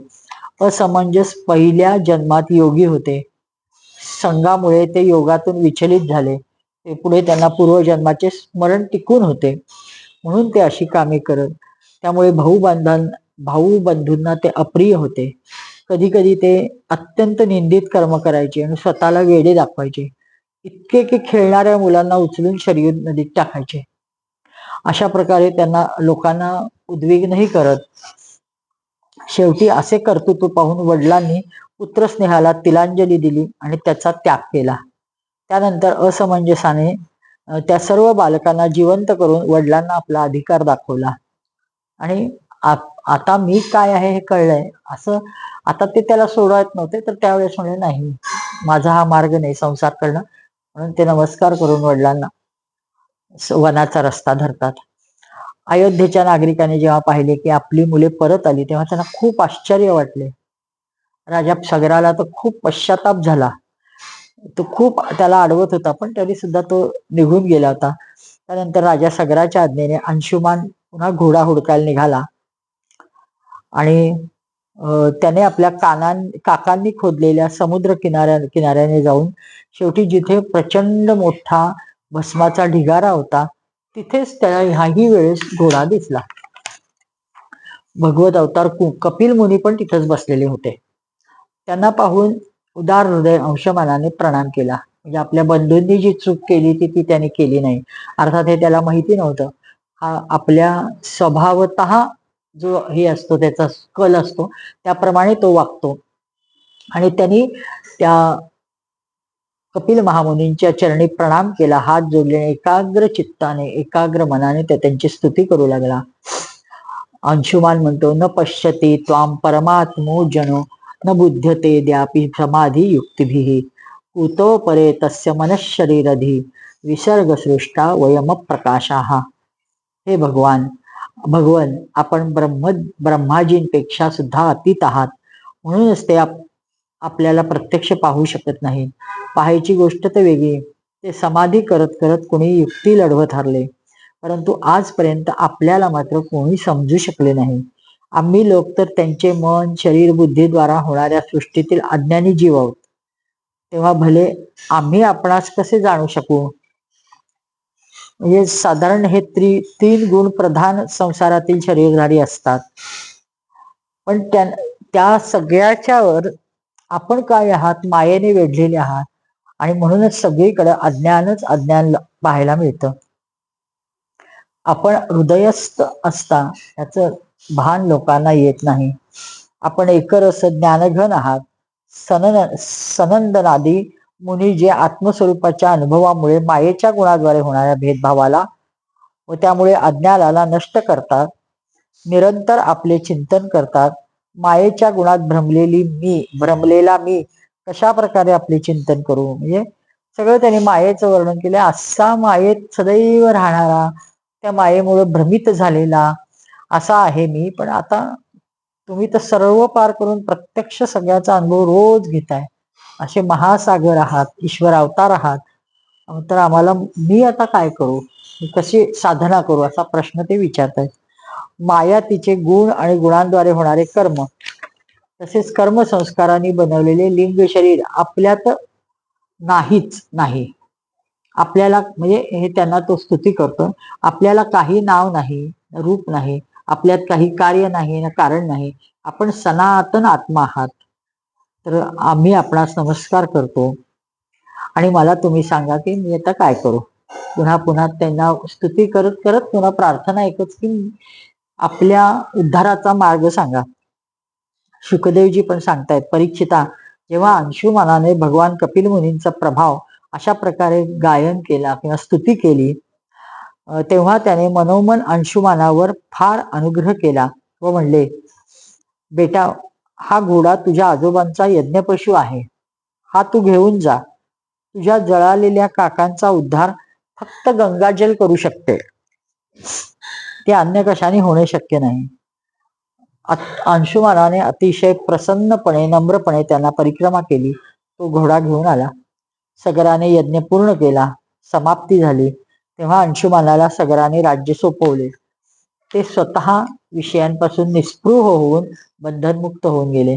असमंजस पहिल्या जन्मात योगी होते. संघामुळे ते योगातून विचलित झाले. ते पुढे त्यांना पूर्वजन्माचे स्मरण टिकून होते म्हणून ते अशी कामे करत. त्यामुळे भाऊ बंधूंना ते अप्रिय होते. कधी कधी ते अत्यंत निंदित कर्म करायचे आणि स्वतःला वेडे दाखवायचे. इतके की खेळणाऱ्या मुलांना उचलून शरीर नदीत टाकायचे. अशा प्रकारे त्यांना लोकांना उद्विग्नही करत. शेवटी असे कर्तृत्व पाहून वडिलांनी पुत्रस्नेहाला तिलांजली दिली आणि त्याचा त्याग केला. त्यानंतर असमंजसाने त्या सर्व बालकांना जिवंत करून वडिलांना आपला अधिकार दाखवला आणि आता मी काय आहे हे कळलंय असं. आता ते त्याला सोडवत नव्हते, तर त्यावेळेस म्हणले नाही, माझा हा मार्ग नाही संसार करणं, म्हणून ते नमस्कार करून वडिलांना वनाचा रस्ता धरतात. अयोध्येच्या नागरिकांनी जेव्हा पाहिले की आपली मुले परत आली तेव्हा त्यांना खूप आश्चर्य वाटले. राजा सगराला तर खूप पश्चाताप झाला. तो खूप त्याला अडवत होता पण तरी सुद्धा तो निघून गेला होता. त्यानंतर राजा सगराच्या आज्ञेने अंशुमान पुन्हा घोडा हुडकायला निघाला आणि त्याने आपल्या काकांनी खोदलेल्या समुद्र किनाऱ्याने जाऊन शेवटी जिथे प्रचंड मोठा भस्माचा ढिगारा होता तिथेच त्याला ह्याही वेळेस घोडा दिसला. भगवत अवतार कपिल मुनी पण तिथेच बसलेले होते. त्यांना पाहून उदार हृदय अंशमानाने प्रणाम केला. म्हणजे आपल्या बंधूंनी जी चूक केली ती त्याने केली नाही. अर्थात हे त्याला माहिती नव्हतं. हा आपल्या स्वभावत जो हे असतो त्याचा कल असतो त्याप्रमाणे तो वागतो. आणि त्यांनी त्या कपिल महामुनींच्या चरणी प्रणाम केला. हात जोडलेने एकाग्र चित्ताने एकाग्र मनाने त्यांची स्तुती करू लागला. अंशुमान म्हणतो, न पश्यती त्वाम परमात्मो जनो न बुध्यते द्यापी समाधी युक्तिभिः कुतो परे तस्य मनशरीरधी विसर्गसृष्टा वयम प्रकाशाः. हे भगवन आपण ब्रह्माजींपेक्षा सुद्धा अतीत आहात, म्हणूनच ते आपल्याला प्रत्यक्ष पाहू शकत नाही. पाहायची गोष्ट तर वेगळी, ते समाधी करत करत कोणी युक्ती लढवत हरले. परंतु आजपर्यंत आपल्याला मात्र कोणी समजू शकले नाही. आम्ही लोक तर त्यांचे मन, शरीर, बुद्धीद्वारा होणाऱ्या सृष्टीतील अज्ञानी जीव आहोत. तेव्हा भले आम्ही आपणास कसे जाणू शकू? म्हणजे साधारण हे तीन गुण प्रधान संसारातील शरीरधारी असतात. पण त्या सगळ्याच्यावर आपण काय आहात? मायेने वेढलेले आहात. आणि म्हणूनच सगळीकडे अज्ञानच अज्ञान पाहायला मिळतं. आपण हृदयस्थ असता याचं भान लोकांना येत नाही. आपण एकरस ज्ञानघन आहात. सनंदनादी मुनी जे आत्मस्वरूपाच्या अनुभवामुळे मायेच्या गुणाद्वारे होणाऱ्या भेदभावाला व त्यामुळे अज्ञानाला नष्ट करतात, निरंतर आपले चिंतन करतात. मायेच्या गुणात भ्रमलेला मी कशा प्रकारे आपले चिंतन करू? म्हणजे सगळं त्यांनी मायेचं वर्णन केलं. असा मायेत सदैव राहणारा, त्या मायेमुळे भ्रमित झालेला असा आहे मी. पण आता तुम्ही तर सर्व पार करून प्रत्यक्ष सगळ्याचा अनुभव रोज घेताय. असे महासागर आहात, ईश्वर अवतार आहात. तर आम्हाला मी आता काय करू? कशी साधना करू? असा प्रश्न ते विचारतायत. माया तिचे गुण आणि गुणांद्वारे होणारे कर्म, तसेच कर्मसंस्कारांनी बनवलेले लिंग शरीर आपल्यात नाहीच नाही. आपल्याला म्हणजे हे त्यांना तो स्तुती करतो. आपल्याला काही नाव नाही, रूप नाही, आपल्यात काही कार्य नाही ना कारण नाही. आपण सनातन आत्मा आहात. तर आम्ही आपणास नमस्कार करतो आणि मला तुम्ही सांगा की मी आता काय करू? पुन्हा पुन्हा त्यांना स्तुती करत करत पुन्हा प्रार्थना एकच की आपल्या उद्धाराचा मार्ग सांगा. शुकदेवजी पण सांगतायत, परीक्षिता, जेव्हा अंशुमानाने भगवान कपिल मुनींचा प्रभाव अशा प्रकारे गायन केला किंवा स्तुती केली, तेव्हा त्याने मनोमन अंशुमानावर फार अनुग्रह केला व म्हणले, बेटा, हा घोडा तुझ्या आजोबांचा यज्ञपशु आहे. हा तू घेऊन जा. तुझ्या जळालेल्या काकांचा उद्धार फक्त गंगाजल करू शकते. ते अन्य कशाने होणे शक्य नाही. अंशुमानाने अतिशय प्रसन्नपणे नम्रपणे त्यांना परिक्रमा केली. तो घोडा घेऊन आला. सगराने यज्ञ पूर्ण केला. समाप्ती झाली तेव्हा अंशुमानाला सगराने राज्य सोपवले. ते स्वतः विषयांपासून निस्पृह होऊन बंधनमुक्त होऊन गेले.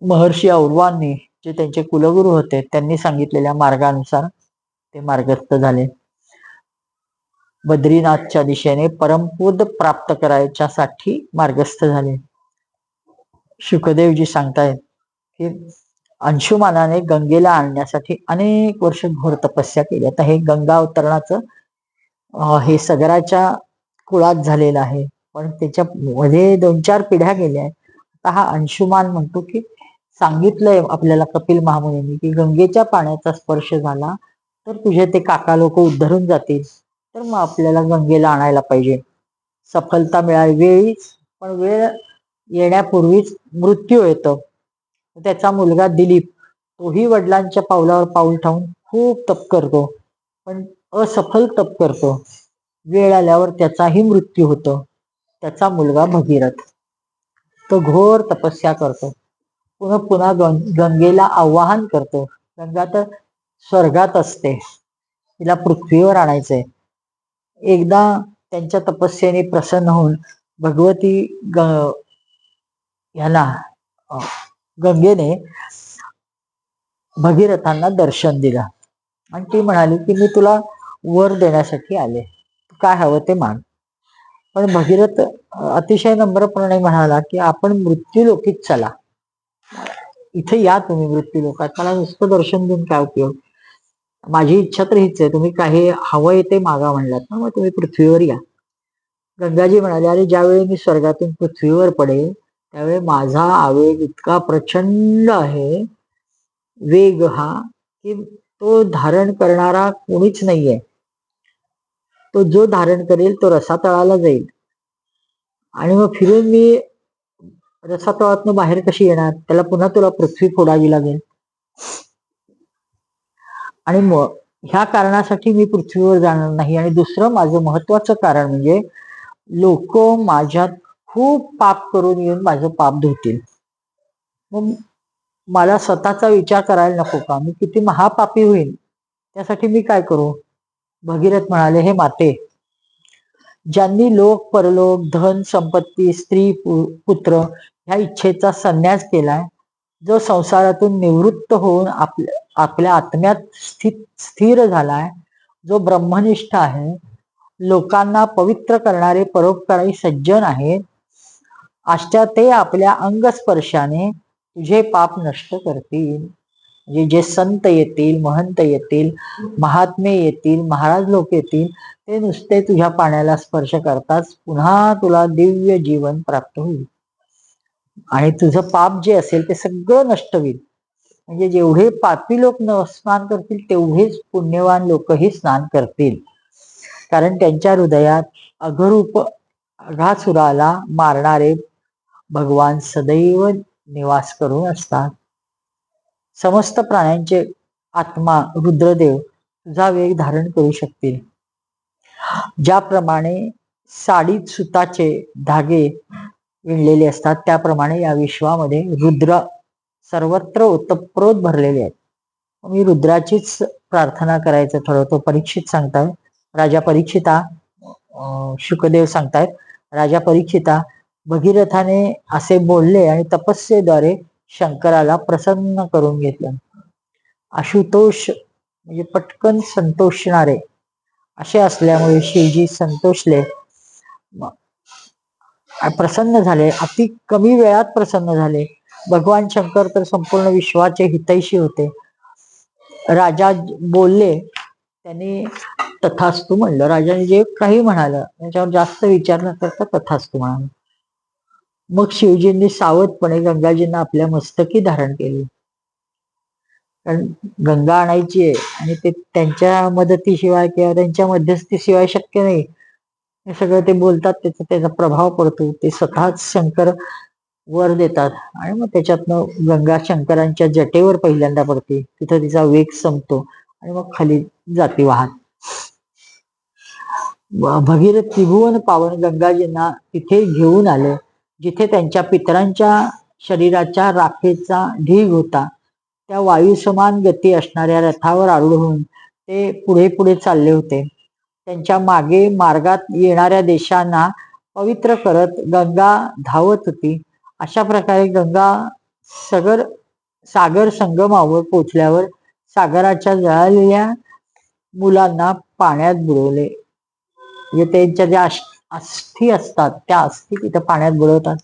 महर्षी औरवांनी जे त्यांचे कुलगुरू होते त्यांनी सांगितलेल्या मार्गानुसार ते मार्गस्थ झाले. बद्रीनाथच्या दिशेने परमपद प्राप्त करायच्यासाठी मार्गस्थ झाले. शुकदेवजी सांगतायत की अंशुमानाने गंगेला आणण्यासाठी अनेक वर्ष घोर तपस्या केली. आता हे गंगा अवतरणाचं हे सगराच्या कुळात झालेलं आहे, पण त्याच्या मध्ये 2-4 पिढ्या गेल्या आहेत. आता हा अंशुमान म्हणतो की सांगितलंय आपल्याला कपिल महामुनींनी की गंगेच्या पाण्याचा स्पर्श झाला तर तुझे ते काका लोक उद्धरून जातील. तर मग आपल्याला गंगेला आणायला पाहिजे. सफलता मिळाली वेळीच, पण वेळ येण्यापूर्वीच मृत्यू येतो. त्याचा मुलगा दिलीप, तोही वडिलांच्या पावलावर पाऊल ठेवून खूप तप करतो, पण असफल तप करतो. वेळ आल्यावर त्याचाही मृत्यू होतो. त्याचा मुलगा भगीरथ, तो घोर तपस्या करतो. पुन्हा पुन्हा गंगेला आवाहन करतो. गंगा तर स्वर्गात असते, तिला पृथ्वीवर आणायचंय. एकदा त्यांच्या तपस्येने प्रसन्न होऊन भगवती ह्याला गंगेने भगीरथांना दर्शन दिलं आणि ती म्हणाली की मी तुला वर देण्यासाठी आले, काय हवं ते माग. पण भगीरथ अतिशय नम्रपणे म्हणाला की आपण मृत्यूलोकीत चला, इथे या तुम्ही मृत्यूलोकात, मला नुसतं दर्शन देऊन काय उपयोग? माझी इच्छा तर हीच आहे, तुम्ही काही हवंय ते मागा म्हणलात ना, मग तुम्ही पृथ्वीवर या. गंगाजी म्हणाले, अरे ज्यावेळी मी स्वर्गातून पृथ्वीवर पडेल त्यावेळी माझा आवेग इतका प्रचंड आहे, वेग हा, की तो धारण करणारा कोणीच नाहीये. तो जो धारण करेल तो रसातळाला जाईल आणि मग फिरून मी रसातळातून बाहेर कशी येणार? त्याला पुन्हा तुला पृथ्वी फोडावी लागेल. आणि मग ह्या कारणासाठी मी पृथ्वीवर जाणार नाही. आणि दुसरं माझं महत्वाचं कारण म्हणजे लोक माझ्यात खूप पाप करून येऊन माझं पाप धुतील. मग मला स्वतःचा विचार करायला नको का? मी किती महापापी होईल, त्यासाठी मी काय करू? भगीरथ म्हणाले, हे माते, ज्यांनी लोक परलोक धन संपत्ती स्त्री पुत्र ह्या इच्छेचा संन्यास केलाय, जो संसारातून निवृत्त होऊन आपल्या आत्म्यात स्थिर झालाय, जो ब्रह्मनिष्ठ आहे, लोकांना पवित्र करणारे परोपकारी सज्जन आहेत, अशा ते आपल्या अंगस्पर्शाने तुझे पाप नष्ट करतील. म्हणजे जे संत येतील, महंत येतील, महात्मे येतील, महाराज लोक येतील, ते नुसते तुझ्या पाण्याला स्पर्श करताच पुन्हा तुला दिव्य जीवन प्राप्त होईल आणि तुझं पाप जे असेल ते सगळं नष्ट होईल. म्हणजे जेवढे पापी लोक स्नान करतील तेवढेच पुण्यवान लोकही स्नान करतील, कारण त्यांच्या हृदयात अघरूप अघासुराला मारणारे भगवान सदैव निवास करून असतात. समस्त प्राण्यांचे आत्मा रुद्रदेव तुझा वेग धारण करू शकतील. ज्याप्रमाणे साडीत सुताचे धागे विणलेले असतात, त्याप्रमाणे या विश्वामध्ये रुद्र सर्वत्र ओतप्रोत भरलेले आहेत. मी रुद्राचीच प्रार्थना करायचं ठरवतो. परीक्षित सांगताय, राजा परीक्षिता, शुकदेव सांगतायत, राजा परीक्षिता, भगीरथाने असे बोलले आणि तपस्येद्वारे शंकराला प्रसन्न करून घेतलं. आशुतोष म्हणजे पटकन संतोषणारे असे असल्यामुळे शिवजी संतोषले, प्रसन्न झाले, अति कमी वेळात प्रसन्न झाले. भगवान शंकर तर संपूर्ण विश्वाचे हितैषी होते. राजा बोलले, त्यांनी तथास्तु म्हणलं. राजाने जे काही म्हणालं त्याच्यावर जास्त विचार न करता तथास्तु म्हणाल. मग शिवजींनी सावधपणे गंगाजींना आपल्या मस्तकी धारण केली, कारण गंगा आणायची आहे आणि ते त्यांच्या मदतीशिवाय किंवा त्यांच्या मध्यस्थीशिवाय शक्य नाही. हे सगळं ते बोलतात, त्याचा प्रभाव पडतो. ते स्वतःच शंकर वर देतात आणि मग त्याच्यातनं गंगा शंकरांच्या जटेवर पहिल्यांदा पडते, तिथं तिचा वेग संपतो आणि मग खाली जाती वाहत. भगीरथ त्रिभुवन पावन गंगाजींना तिथे घेऊन आले, जिथे त्यांच्या पितरांच्या शरीराच्या राखेचा ढीग होता. त्या वायुसमान गती असणाऱ्या रथावर आरूढ होऊन ते पुढे पुढे चालले होते. त्यांच्या मागे मार्गात येणाऱ्या देशांना पवित्र करत गंगा धावत होती. अशा प्रकारे गंगा सागर संगमावर पोचल्यावर सागराच्या जळालेल्या मुलांना पाण्यात बुडवले. म्हणजे त्यांच्या ज्या अस्थी असतात त्या अस्थी तिथं पाण्यात बुडवतात,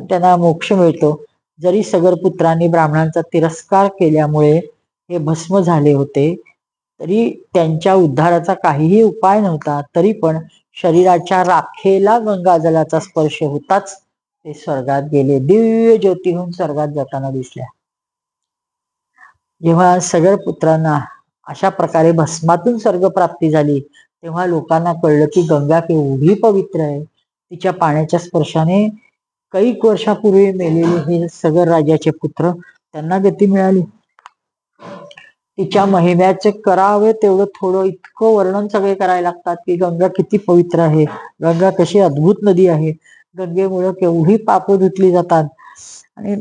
त्यांना मोक्ष मिळतो. जरी सगरपुत्रांनी ब्राह्मणांचा तिरस्कार केल्यामुळे हे भस्म झाले होते, तरी त्यांच्या उद्धाराचा काहीही उपाय नव्हता. तरी पण शरीराच्या राखेला गंगाजलाचा स्पर्श होताच ते स्वर्गात गेले. दिव्य ज्योतीहून स्वर्गात जाताना दिसल्या. जेव्हा सगरपुत्रांना अशा प्रकारे भस्मातून स्वर्ग प्राप्ती झाली, तेव्हा लोकांना कळलं की गंगा केवढी पवित्र आहे. तिच्या पाण्याच्या स्पर्शाने कैक वर्षापूर्वी मेलेले हे सगर राजाचे पुत्र त्यांना गती मिळाली. तिच्या महिम्याचे करावे तेवढं थोडं, इतकं वर्णन सगळे करायला लागतात की गंगा किती पवित्र आहे, गंगा कशी अद्भुत नदी आहे, गंगेमुळे केवढी पाप धुतली जातात आणि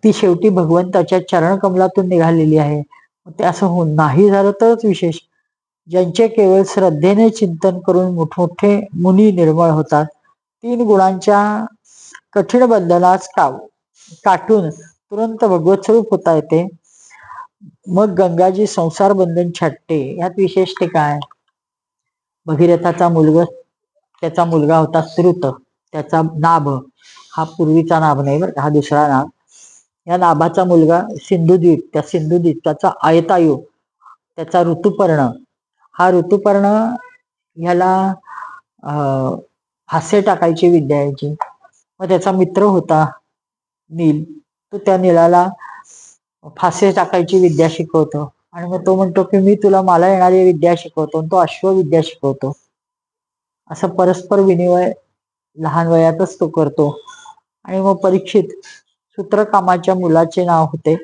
ती शेवटी भगवंताच्या चरणकमलातून निघालेली आहे. ते असं नाही झालं तरच विशेष. ज्यांचे केवळ श्रद्धेने चिंतन करून मोठमोठे मुनी निर्मळ होतात, 3 गुणांच्या कठीण बंधनास काटून तुरंत भगवत स्वरूप होता येते. मग गंगाजी संसार बंधन छाटते. यात विशेष ते काय, भगीरथाचा त्याचा मुलगा होता श्रुत. त्याचा नाभ हा पूर्वीचा नाभ नाही बरं, हा दुसरा नाभ. या नाभाचा मुलगा सिंधुद्वीप, त्या सिंधुद्वीपाचा आयतायू, त्याचा ऋतुपर्ण. हा ऋतुपर्ण ह्याला हास्य टाकायची विद्या यायची. मग त्याचा मित्र होता नील, तो त्या नीलाला फासे टाकायची विद्या शिकवतो आणि मग तो म्हणतो की मी तुला मला येणारी विद्या शिकवतो, तो अश्वविद्या शिकवतो. असं परस्पर विनिमय लहान वयातच तो करतो. आणि मग परीक्षित सूत्रकामाच्या मुलाचे नाव होते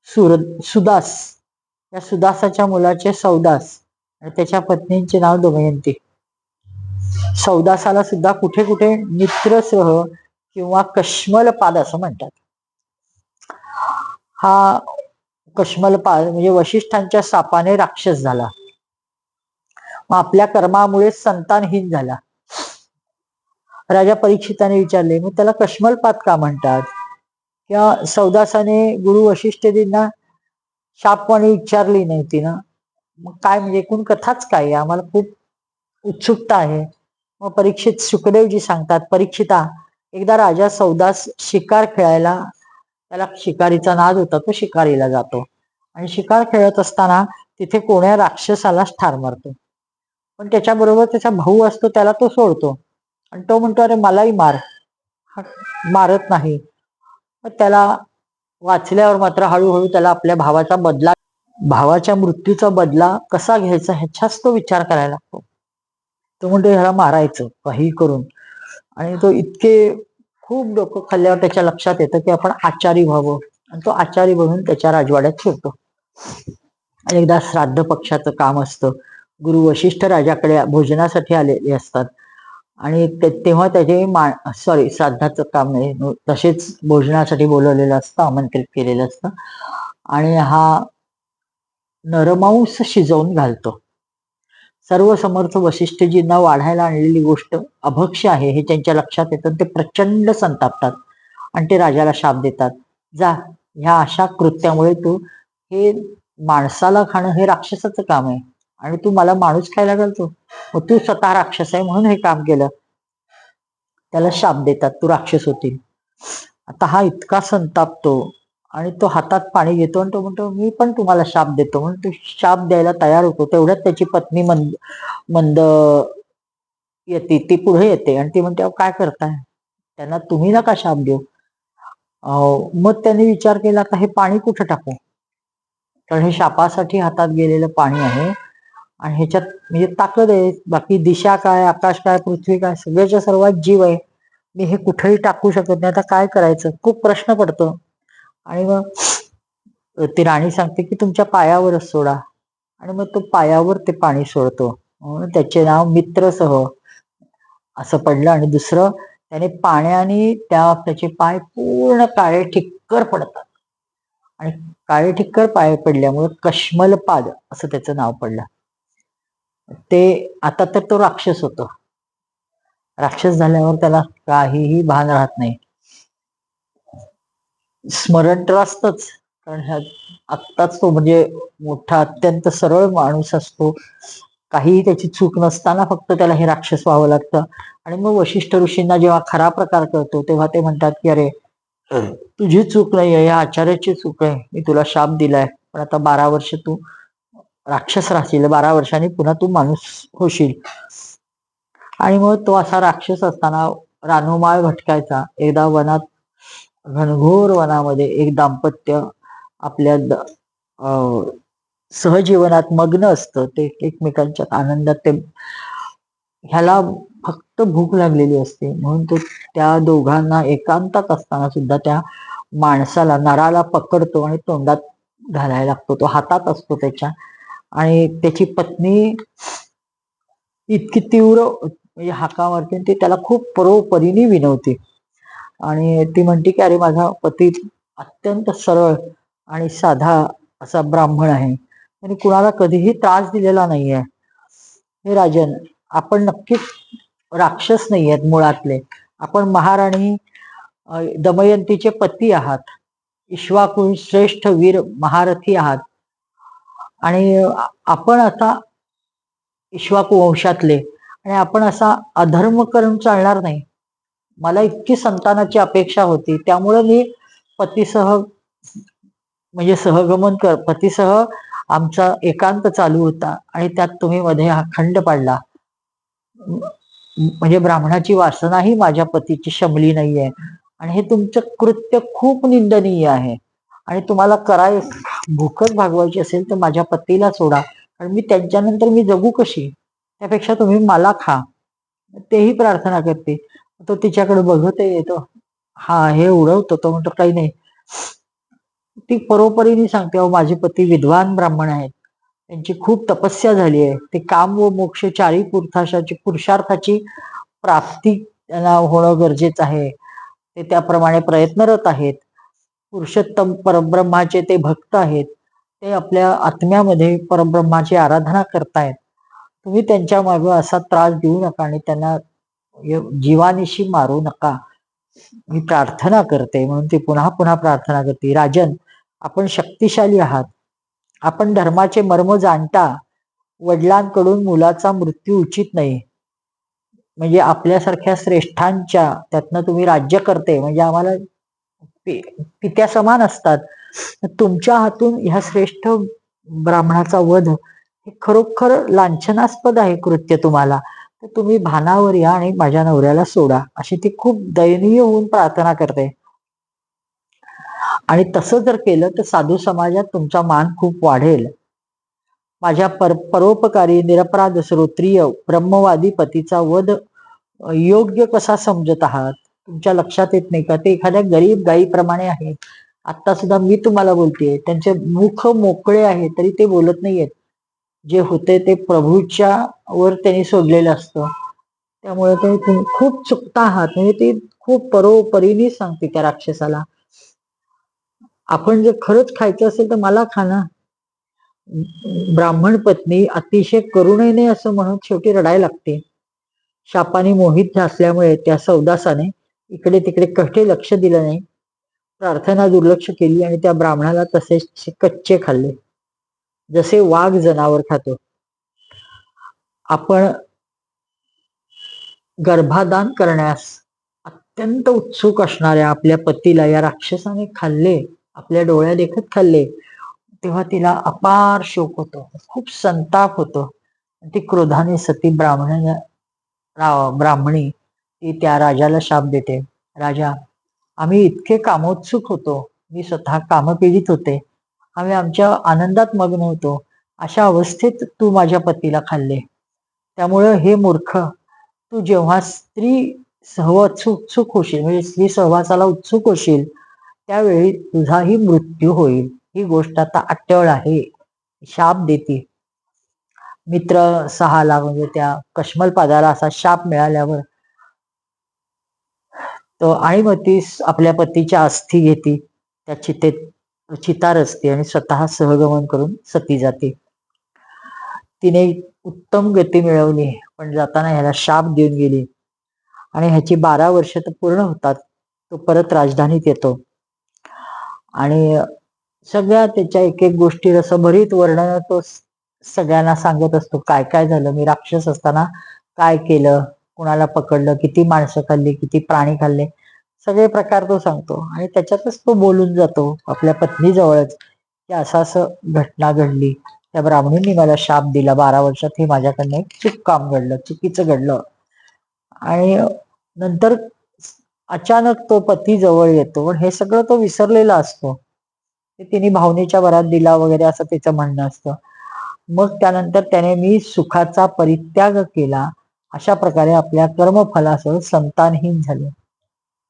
सुदास. या सुदासाच्या मुलाचे सौदास आणि त्याच्या पत्नींचे नाव दमयंती. सौदासाला सुद्धा कुठे कुठे मित्रसह किंवा कश्मलपाद असं म्हणतात. हा कश्मलपाद म्हणजे वशिष्ठांच्या सापाने राक्षस झाला. मग आपल्या कर्मामुळे संतानहीन झाला. राजा परीक्षिताने विचारले, मग त्याला कश्मलपात का म्हणतात? किंवा सौदासाने गुरु वशिष्ठजींना शापवाणी विचारली नाही तिनं, मग काय म्हणजे एकूण कथाच काय? आम्हाला खूप उत्सुकता आहे. मग परीक्षित सुखदेवजी सांगतात, परीक्षिता, एकदा राजा सौदास शिकार खेळायला, त्याला शिकारीचा नाद होता, तो शिकारीला जातो आणि शिकार खेळत असताना तिथे कोण्या राक्षसालाच ठार मारतो. पण त्याच्याबरोबर त्याचा भाऊ असतो, त्याला तो सोडतो आणि तो म्हणतो, अरे मलाही मार. हा मारत नाही. मग त्याला वाचल्यावर मात्र हळूहळू त्याला आपल्या भावाच्या मृत्यूचा बदला कसा घ्यायचा ह्याचाच तो विचार करायला लागतो. तो म्हणतो ह्याला मारायचं काही करून. आणि तो खूप डोकं खाल्ल्यावर त्याच्या लक्षात येतं की आपण आचारी व्हावं, आणि तो आचारी बनून त्याच्या राजवाड्यात फिरतो. आणि एकदा श्राद्ध पक्षाचं काम असतं. गुरु वशिष्ठ राजाकडे भोजनासाठी आलेले असतात आणि तेव्हा त्याचे श्राद्धाचं काम नाही, तसेच भोजनासाठी बोलवलेलं असतं, आमंत्रित केलेलं असतं आणि हा नरमांस शिजवून घालतो. सर्व समर्थ वशिष्ठजींना वाढायला आणलेली गोष्ट अभक्ष्य आहे हे त्यांच्या लक्षात येतं. ते प्रचंड संतापतात आणि ते राजाला शाप देतात, जा, ह्या अशा कृत्यामुळे तू हे माणसाला खाणं हे राक्षसाचं काम आहे आणि तू मला माणूस खायला घालतो, मग तू स्वतः राक्षस आहे म्हणून हे काम केलं. त्याला शाप देतात, तू राक्षस होतील. आता हा इतका संतापतो आणि तो हातात पाणी घेतो आणि तो म्हणतो, मी पण तुम्हाला शाप देतो, म्हणून तो शाप द्यायला तयार होतो. तेवढ्यात त्याची पत्नी मंद येते, ती पुढे येते आणि ती म्हणते, अहो काय करताय, त्यांना तुम्ही नका शाप देऊ. मग त्यांनी विचार केला, आता हे पाणी कुठं टाकू, कारण हे शापासाठी हातात गेलेलं पाणी आहे आणि ह्याच्यात म्हणजे ताकद आहे, बाकी दिशा काय, आकाश काय, पृथ्वी काय, सगळ्याच्या सर्वात जीव आहे, मी हे कुठेही टाकू शकत नाही, आता काय करायचं, खूप प्रश्न पडतो. आणि मग ती राणी सांगते की तुमच्या पायावरच सोडा, आणि मग तो पायावर ते पाणी सोडतो. म्हणून त्याचे नाव मित्रसह असं पडलं. आणि दुसरं, त्याने पाण्याने त्याचे पाय पूर्ण काळे ठिक्कर पडतात आणि काळे ठिक्कर पाय पडल्यामुळे कश्मलपाद असं त्याचं नाव पडलं. ते आता तर तो राक्षस होतो. राक्षस झाल्यावर त्याला काहीही भान राहत नाही. स्मरण तर असतच, कारण आत्ताच तो म्हणजे मोठा अत्यंत सरळ माणूस असतो, काहीही त्याची चूक नसताना फक्त त्याला हे राक्षस व्हावं लागतं. आणि मग वशिष्ठ ऋषींना जेव्हा खरा प्रकार कळतो तेव्हा ते म्हणतात की अरे तुझी चूक नाही आहे, या आचार्याची चूक आहे, मी तुला शाप दिलाय, पण आता 12 वर्ष तू राक्षस राहशील, 12 वर्षांनी पुन्हा तू माणूस होशील. आणि मग तो असा राक्षस असताना रानोमाळ भटकायचा. एकदा घनघोर वनामध्ये एक दाम्पत्य आपल्या सहजीवनात मग्न असतं. ते एकमेकांच्या आनंदात, ते ह्याला फक्त भूक लागलेली असते म्हणून तो त्या दोघांना एकांतात असताना सुद्धा त्या माणसाला, नराला पकडतो आणि तोंडात घालायला लागतो. तो हातात असतो त्याच्या, आणि त्याची पत्नी इतकी तीव्र म्हणजे हाका मारते, ती त्याला खूप परोपरीने विनवते आणि ती म्हणते की अरे माझा पती अत्यंत सरळ आणि साधा असा ब्राह्मण आहे, आणि कुणाला कधीही त्रास दिलेला नाहीये. हे राजन, आपण नक्कीच राक्षस नाही आहेत मुळातले, आपण महाराणी दमयंतीचे पती आहात, इक्ष्वाकू श्रेष्ठ वीर महारथी आहात, आणि आपण आता इक्ष्वाकू वंशातले, आणि आपण असा अधर्म करून चालणार नाही. मला इतकी संतानाची अपेक्षा होती, त्यामुळे मी पतीसह म्हणजे पतीसह आमचा एकांत चालू होता आणि त्यात तुम्ही मध्ये हा खंड पाडला. म्हणजे ब्राह्मणाची वासनाही माझ्या पतीची शमली नाहीये आणि हे तुमचं कृत्य खूप निंदनीय आहे. आणि तुम्हाला भूकच भागवायची असेल तर माझ्या पतीला सोडा, कारण मी त्यांच्यानंतर मी जगू कशी, त्यापेक्षा तुम्ही मला खा. तेही प्रार्थना करते. तो तिच्याकडे बघत येतो, हा हे उडवतो, तो म्हणतो काही नाही. ती परोपरीने सांगते, अहो माझे पती विद्वान ब्राह्मण आहेत, त्यांची खूप तपस्या झाली आहे, ते काम व मोक्ष चारी पुरुषार्थाची प्राप्ती त्यांना होणं गरजेचं आहे, ते त्याप्रमाणे प्रयत्नरत आहेत. पुरुषोत्तम परब्रह्माचे ते भक्त आहेत, ते आपल्या आत्म्यामध्ये परब्रह्माची आराधना करतायत. तुम्ही त्यांच्या मागे असा त्रास देऊ नका आणि त्यांना जीवानिशी मारू नका. मी प्रार्थना करते. म्हणून ती पुन्हा पुन्हा प्रार्थना करते, राजन, आपण शक्तिशाली आहात. आपण धर्माचे मर्म जाणता. वडिलांकडून मुलाचा मृत्यू उचित नाही. म्हणजे आपल्यासारख्या श्रेष्ठांच्या त्यातनं तुम्ही राज्य करते, म्हणजे आम्हाला पित्या समान असतात. तुमच्या हातून ह्या श्रेष्ठ ब्राह्मणाचा वध हे खरोखर लांछनास्पद आहे कृत्य तुम्हाला. तर तुम्ही भानावर या आणि माझ्या नवऱ्याला सोडा, अशी ती खूप दयनीय होऊन प्रार्थना करते. आणि तसं जर केलं तर साधू समाजात तुमचा मान खूप वाढेल. माझ्या परोपकारी निरपराध श्रोत्रिय ब्रह्मवादी पतीचा वध योग्य कसा समजत आहात? तुमच्या लक्षात येत नाही का? ते एखाद्या गरीब गायीप्रमाणे आहे. आता सुद्धा मी तुम्हाला बोलतेय, त्यांचे मुख मोकळे आहे तरी ते बोलत नाहीयेत. जे होते ते प्रभूच्या वर त्यांनी सोडलेलं असतं. त्यामुळे ते खूप चुकता आहात. म्हणजे ते खूप परोपरीने सांगते त्या राक्षसाला, आपण जर खरंच खायचं असेल तर मला खा ना. ब्राह्मण पत्नी अतिशय करुणेने असं म्हणून शेवटी रडायला लागते. शापाने मोहित असल्यामुळे त्या सौदासाने इकडे तिकडे कष्टे लक्ष दिलं नाही. प्रार्थना दुर्लक्ष केली आणि त्या ब्राह्मणाला तसेच कच्चे खाल्ले, जसे वाघ जनावर खातो. आपण गर्भाधान करण्यास अत्यंत उत्सुक असणाऱ्या आपल्या पतीला या राक्षसाने खाल्ले, आपल्या डोळ्या देखत खाल्ले. तेव्हा तिला अपार शोक होतो, खूप संताप होतो. ती क्रोधाने सती ब्राह्मणी ती त्या राजाला शाप देते. राजा, आम्ही इतके कामोत्सुक होतो, मी स्वतः कामपीडित होते, आम्ही आमच्या आनंदात मग्न होतो, अशा अवस्थेत तू माझ्या पतीला खाल्ले. त्यामुळं हे मूर्ख, तू जेव्हा स्त्री उत्सुक होशील, म्हणजे स्त्री सहवासाला उत्सुक होशील, त्यावेळी तुझाही मृत्यू होईल. ही गोष्ट आता अट्टळ आहे. शाप देते. मित्र 6 म्हणजे त्या कश्मलपादाला असा शाप मिळाल्यावर तो आणि मग ती आपल्या पतीच्या अस्थी घेते, त्या चिता रचते आणि स्वतः सहगमन करून सती जाते. तिने उत्तम गती मिळवली, पण जाताना ह्याला शाप देऊन गेली. आणि ह्याची 12 वर्ष तर पूर्ण होतात. तो परत राजधानीत येतो आणि सगळ्या त्याच्या एक एक गोष्टी रसभरीत वर्णन तो सगळ्यांना सांगत असतो. काय काय झालं, मी राक्षस असताना काय केलं, कुणाला पकडलं, किती माणसं खाल्ली, किती प्राणी खाल्ले, सगळे प्रकार तो सांगतो. आणि त्याच्यातच तो बोलून जातो आपल्या पत्नीजवळच की असं असं घटना घडली, त्या ब्राह्मणींनी मला शाप दिला, 12 वर्षात हे माझ्याकडनं एक चूक काम घडलं, चुकीचं घडलं. आणि नंतर अचानक तो पती जवळ येतो. हे सगळं तो विसरलेला असतो. ते तिने भावनेच्या भरात दिला वगैरे असं त्याचं म्हणणं असतं. मग त्यानंतर त्याने मी सुखाचा परित्याग केला, अशा प्रकारे आपल्या कर्मफलासह संतानहीन झाले.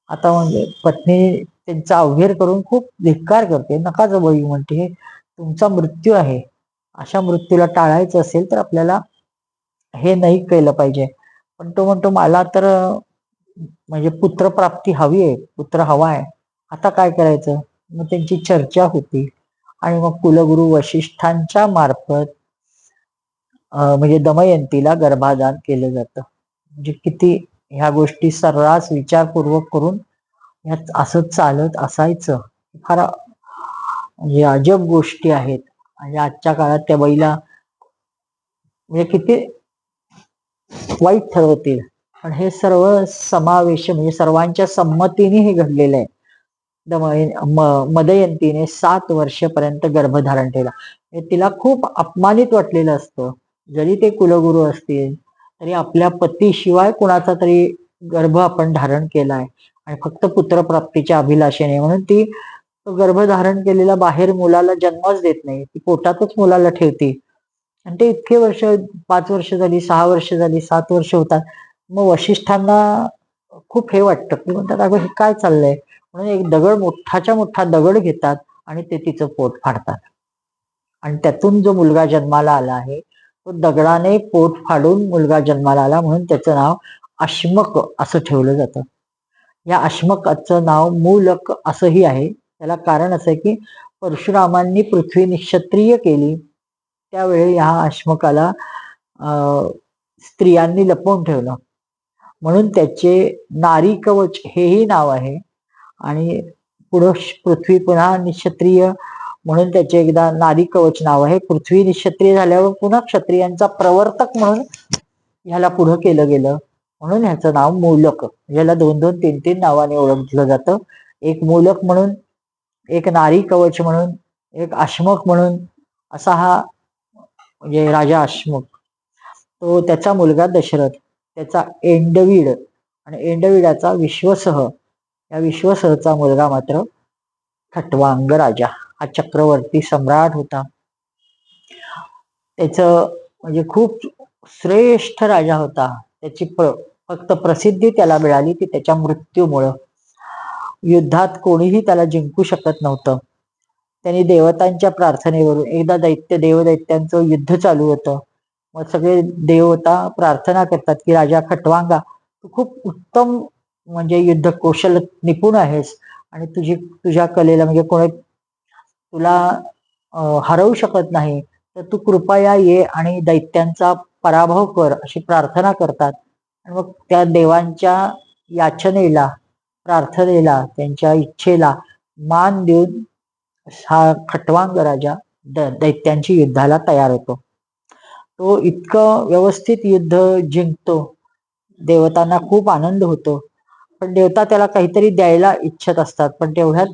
आता म्हणजे पत्नी त्यांचा अवहेर करून खूप धिक्कार करते, नका जवळ येऊ म्हणते, तुमचा मृत्यू आहे. अशा मृत्यूला टाळायचं असेल तर आपल्याला हे नाही केलं पाहिजे. पण तो म्हणतो, मला तर म्हणजे पुत्रप्राप्ती हवी आहे, पुत्र हवा आहे, आता काय करायचं? मग त्यांची चर्चा होती आणि मग कुलगुरू वशिष्ठांच्या मार्फत म्हणजे दमयंतीला गर्भाधान केलं जातं. म्हणजे किती ह्या गोष्टी सर्रास विचारपूर्वक करून ह्यात असं चालत असायचं. फार म्हणजे अजब गोष्टी आहेत. म्हणजे आजच्या काळात त्या बाईला म्हणजे किती वाईट ठरवतील. पण हे सर्व समावेश म्हणजे सर्वांच्या संमतीने हे घडलेलं आहे. मदयंतीने 7 वर्षपर्यंत गर्भधारण केला. तिला खूप अपमानित वाटलेलं असतं. जरी ते कुलगुरू असतील तरी आपल्या पतीशिवाय कुणाचा तरी गर्भ आपण धारण केलाय आणि फक्त पुत्रप्राप्तीच्या अभिलाषेने, म्हणून ती गर्भधारण केलेला बाहेर मुलाला जन्मच देत नाही, ती पोटातच मुलाला ठेवते. आणि ते इतके वर्ष, 5 वर्ष झाली, 6 वर्ष झाली, 7 वर्ष होतात. मग वशिष्ठांना खूप हे वाटतं, की म्हणतात अगं हे काय चाललंय, म्हणून एक दगड, मोठाच्या मोठा दगड घेतात आणि ते तिचं पोट फाडतात. आणि त्यातून जो मुलगा जन्माला आला आहे तो दगडाने पोट फाडून मुलगा जन्माला आला, म्हणून त्याचं नाव अश्मक असं ठेवलं जातं. या अश्मकाचं नाव मूलक असंही आहे. त्याला कारण असं आहे की परशुरामांनी पृथ्वी निक्षत्रिय केली, त्यावेळी ह्या अश्मकाला स्त्रियांनी लपवून ठेवलं, म्हणून त्याचे नारी कवच हेही नाव आहे. आणि पुढं पृथ्वी पुन्हा निक्षत्रिय म्हणून त्याचे एकदा नारी कवच नाव आहे. पृथ्वी निक्षत्रिय झाल्यावर पुन्हा क्षत्रियांचा प्रवर्तक म्हणून ह्याला पुढं केलं गेलं, म्हणून ह्याचं नाव मूलक. याला 2-2, 3-3 नावाने ओळखलं जातं. एक मूलक म्हणून, एक नारी कवच म्हणून, एक अश्मक म्हणून, असा हा म्हणजे राजा अश्मक. तो त्याचा मुलगा दशरथ, त्याचा एंडवीड आणि एंडविडाचा विश्वसह, या विश्वसहचा मुलगा मात्र खट्वांग राजा. हा चक्रवर्ती सम्राट होता. त्याचं म्हणजे खूप श्रेष्ठ राजा होता. त्याची फक्त प्रसिद्धी त्याला मिळाली ती त्याच्या मृत्यूमुळं. युद्धात कोणीही त्याला जिंकू शकत नव्हतं. त्यांनी देवतांच्या प्रार्थनेवरून, एकदा देवदैत्यांचं युद्ध चालू होतं. मग सगळे देवता प्रार्थना करतात की राजा खट्वांगा, तू खूप उत्तम म्हणजे युद्ध कौशल निपुण आहेस आणि तुझ्या कलेला म्हणजे कोणी तुला हरवू शकत नाही, तर तू कृपया ये आणि दैत्यांचा पराभव कर, अशी प्रार्थना करतात. आणि मग त्या देवांच्या याचनेला, प्रार्थनेला, त्यांच्या इच्छेला मान देऊन हा खट्वांग राजा दैत्यांची युद्धाला तयार होतो. तो इतकं व्यवस्थित युद्ध जिंकतो, देवतांना खूप आनंद होतो. पण देवता त्याला काहीतरी द्यायला इच्छित असतात, पण तेवढ्यात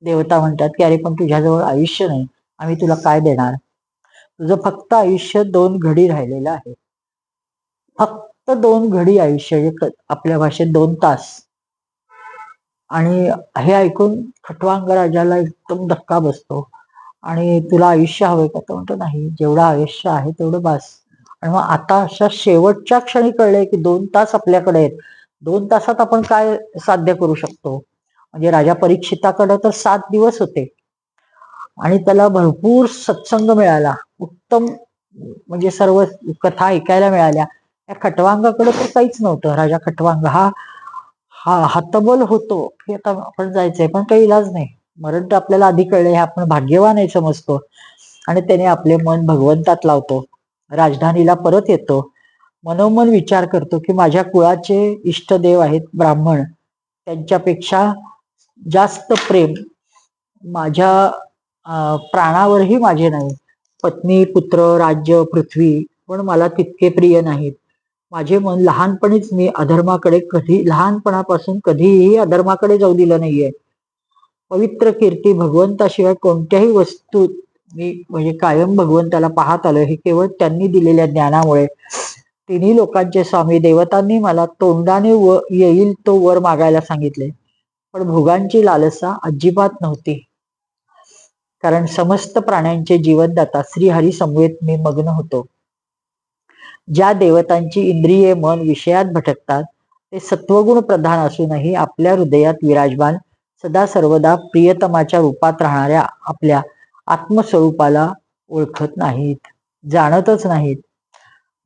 देवता म्हणतात की अरे पण तुझ्याजवळ आयुष्य नाही, आम्ही तुला काय देणार, तुझं फक्त आयुष्य 2 घडी राहिलेलं आहे, फक्त 2 घडी आयुष्य, आपल्या भाषेत 2 तास. आणि हे ऐकून खट्वांग राजाला एकदम धक्का बसतो. आणि तुला आयुष्य हवंय का? तो म्हणतो नाही, जेवढं आयुष्य आहे तेवढं बस. आणि मग आता अशा शेवटच्या क्षणी कळलंय की 2 तास आपल्याकडे आहेत, 2 तासात आपण काय साध्य करू शकतो. म्हणजे राजा परीक्षिताकडे तर 7 दिवस होते आणि त्याला भरपूर सत्संग मिळाला, उत्तम म्हणजे सर्व कथा ऐकायला मिळाल्या. या खट्वांगाकडे तर काहीच नव्हतं. राजा खट्वांग हा हतबल होतो की आता आपण जायचंय, पण काही इलाज नाही, मरण तर आपल्याला आधी कळले, हे आपण भाग्यवान आहे समजतो. आणि त्याने आपले मन भगवंतात लावतो, राजधानीला परत येतो, मनोमन विचार करतो की माझ्या कुळाचे इष्टदेव आहेत ब्राह्मण, त्यांच्यापेक्षा जास्त प्रेम माझ्या प्राणावरही माझे नाही. पत्नी, पुत्र, राज्य, पृथ्वी पण मला तितके प्रिय नाहीत. माझे मन लहानपणीच मी अधर्माकडे लहानपणापासून कधीही अधर्माकडे जाऊ दिलं नाहीये. पवित्र कीर्ती भगवंताशिवाय कोणत्याही वस्तू मी म्हणजे कायम भगवंताला पाहत आलोय, हे केवळ त्यांनी दिलेल्या ज्ञानामुळे. तिन्ही लोकांचे स्वामी देवतांनी मला तोंडाने येईल तो वर मागायला सांगितले, पण भोगांची लालसा अजिबात नव्हती. कारण समस्त प्राण्यांचे जीवनदाता श्रीहरी समवेत मी मग्न होतो. ज्या देवतांची इंद्रिये मन विषयात भटकतात ते सत्वगुण प्रधान असूनही आपल्या हृदयात विराजमान, सदा सर्वदा प्रियतमाच्या रूपात राहणाऱ्या आपल्या आत्मस्वरूपाला ओळखत नाहीत, जाणतच नाहीत.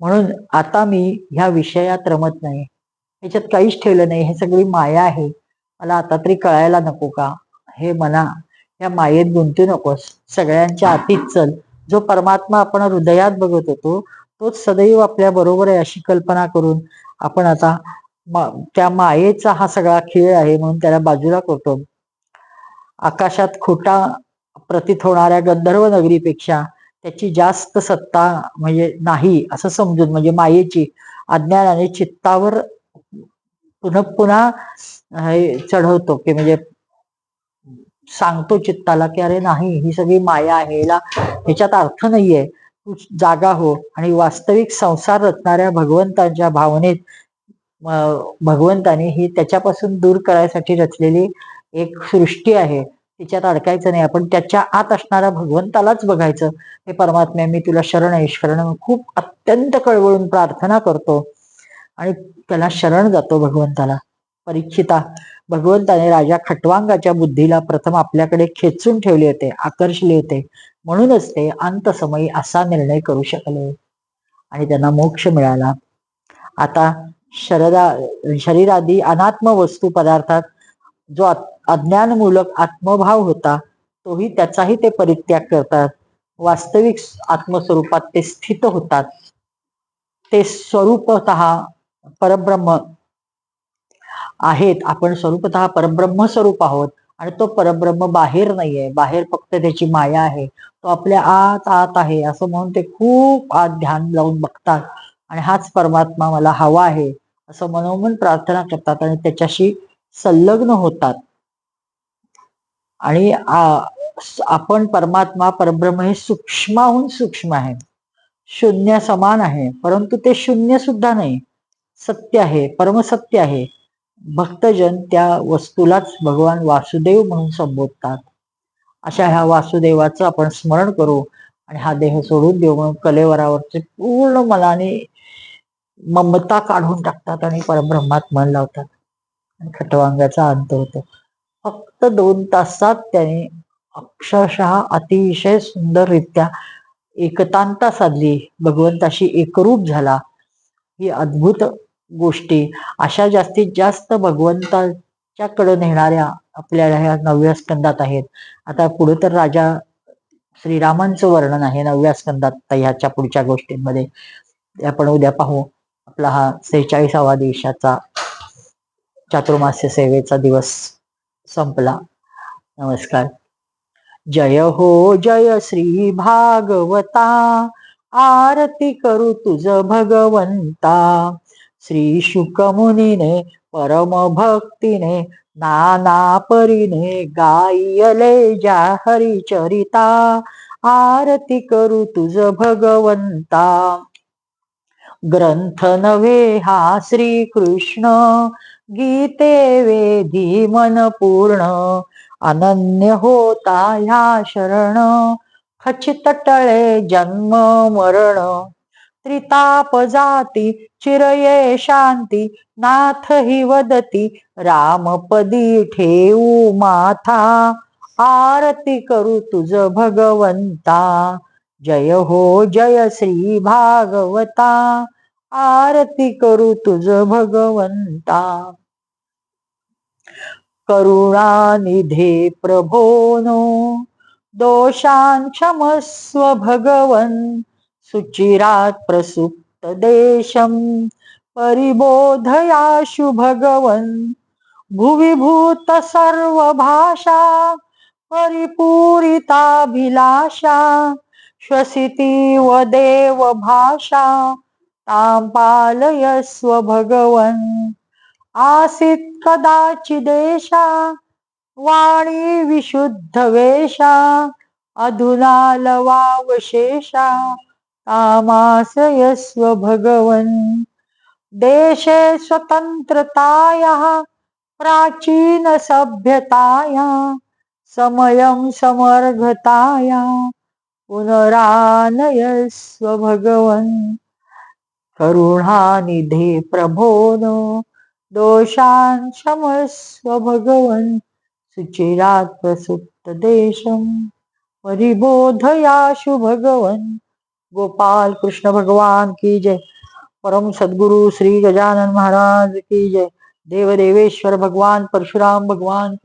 म्हणून आता मी ह्या विषयात रमत नाही, ह्याच्यात काहीच ठेवलं नाही, हे सगळी माया आहे, मला आता तरी कळायला नको का? हे मना, या मायेत गुंतू नकोस, सगळ्यांच्या आतीत चल. जो परमात्मा आपण हृदयात बघत होतो तोच सदैव आपल्या बरोबर आहे अशी कल्पना करून आपण आता त्या मायेचा हा सगळा खेळ आहे म्हणून त्याला बाजूला करतो. आकाशात खोटा प्रतीत होणाऱ्या गंधर्व नगरीपेक्षा त्याची जास्त सत्ता म्हणजे नाही असं समजून, म्हणजे मायेची अज्ञानाने चित्तावर पुन्हा पुन्हा चढवतो की म्हणजे सांगतो चित्ताला की अरे नाही, ही सगळी माया आहे, ह्याच्यात अर्थ नाहीये, तू जागा हो. आणि वास्तविक संसार रचणाऱ्या भगवंताच्या भावनेत भगवंताने ही त्याच्यापासून दूर करायसाठी रचलेली एक सृष्टी आहे, तिच्यात अडकायचं नाही. आपण त्याच्या आत असणाऱ्या भगवंतालाच बघायचं. हे परमात्म्या मी तुला शरण आहे, शरण, खूप अत्यंत कळवळून प्रार्थना करतो आणि त्याला शरण जातो भगवंताला. परीक्षिता, भगवंताने राजा खट्वांगाच्या बुद्धीला प्रथम आपल्याकडे खेचून ठेवले होते, आकर्षले होते, म्हणूनच ते अंतसमयी असा निर्णय करू शकले आणि त्यांना मोक्ष मिळाला. आता शरीरादी अनात्म वस्तू पदार्थात जो अज्ञानमूलक आत्मभाव होता तोही त्याचाही ते परित्याग करतात, वास्तविक आत्मस्वरूपात ते स्थित होतात. ते स्वरूपतः परब्रह्म आहेत. आपण स्वरूपतः परब्रह्म स्वरूप आहोत आणि तो परब्रह्म बाहेर नाहीये, बाहेर फक्त त्याची माया आहे. तो आपल्या आत आत आहे असं म्हणून ते खूप आत ध्यान लावून बघतात आणि हाच परमात्मा मला हवा आहे असं मनोमन प्रार्थना करतात आणि त्याच्याशी संलग्न होतात. आणि आपण परमात्मा परब्रह्म हे सूक्ष्माहून सूक्ष्म आहे, शून्य समान आहे, परंतु ते शून्य सुद्धा नाही, सत्य आहे, परमसत्य आहे. भक्तजन त्या वस्तूलाच भगवान वासुदेव म्हणून संबोधतात. अशा ह्या वासुदेवाचं आपण स्मरण करू आणि हा देह सोडून देऊ म्हणून कलेवरावरचे पूर्ण मनाने ममता काढून टाकतात आणि परब्रह्मात मन लावतात आणि खटवांगाचा अंत होतो. फक्त 2 तासात त्याने अक्षरशः अतिशय सुंदररित्या एकतांता साधली, भगवंताशी एकरूप झाला. ही अद्भुत गोष्टी अशा जास्तीत जास्त भगवंताच्याकडे नेणाऱ्या आपल्याला ह्या 9व्या स्कंदात आहेत. आता पुढे तर राजा श्रीरामांचं वर्णन आहे 9व्या स्कंदात. तर ह्याच्या पुढच्या गोष्टींमध्ये आपण उद्या पाहू. आपला हा 46वा दिवसाचा चातुर्मास्य सेवेचा दिवस संपला. नमस्कार. जय हो जय श्री भागवता, आरती करू तुझ भगवंता. श्री शुक मुनीने परम भक्तीने नाना परीने गायले ज्या हरिचरिता, आरती करू तुझ भगवंता. ग्रंथ नव्हे हा श्री कृष्ण, गीते वेदी मन पूर्ण. अनन्य होता ह्या शरण, खचित टळे जन्म मरण. त्रिताप जाती चिरये शांती, नाथ हि वदती रामपदी ठेवू माथा. आरती करू तुझ भगवंता. जय हो जय श्री भागवता, आरती करू तुझ भगवंता. करुणानिधे प्रभोनो, दोषान् क्षमस्व भगवन्. सुचिरात् प्रसुप्त देशं, परिबोधयाशु भगवन्. भुवि भूत सर्वभाषा, परिपूरिताभिलाषा. श्वसितीव देव भाषा, तां पालयस्व भगवन्. आसीत् कदाचिदेषा, वाणी विशुद्ध वेषा. अधुना लवावशेषा, तामाश्रयस्व भगवन्. देशे स्वतन्त्रतायाः, प्राचीन सभ्यतायाः. समयं समर्गताया, पुनरानयस्व भगवन्. करुणानिधे प्रभोनो, दोषान् क्षमस्व भगवन्. सुचिरात् प्रसुप्त देशं, परिबोधयाशु भगवन्. गोपाल कृष्ण भगवान की जय. परम सद्गुरु श्री गजानन महाराज की जय. देवदेवेश्वर भगवान परशुराम भगवान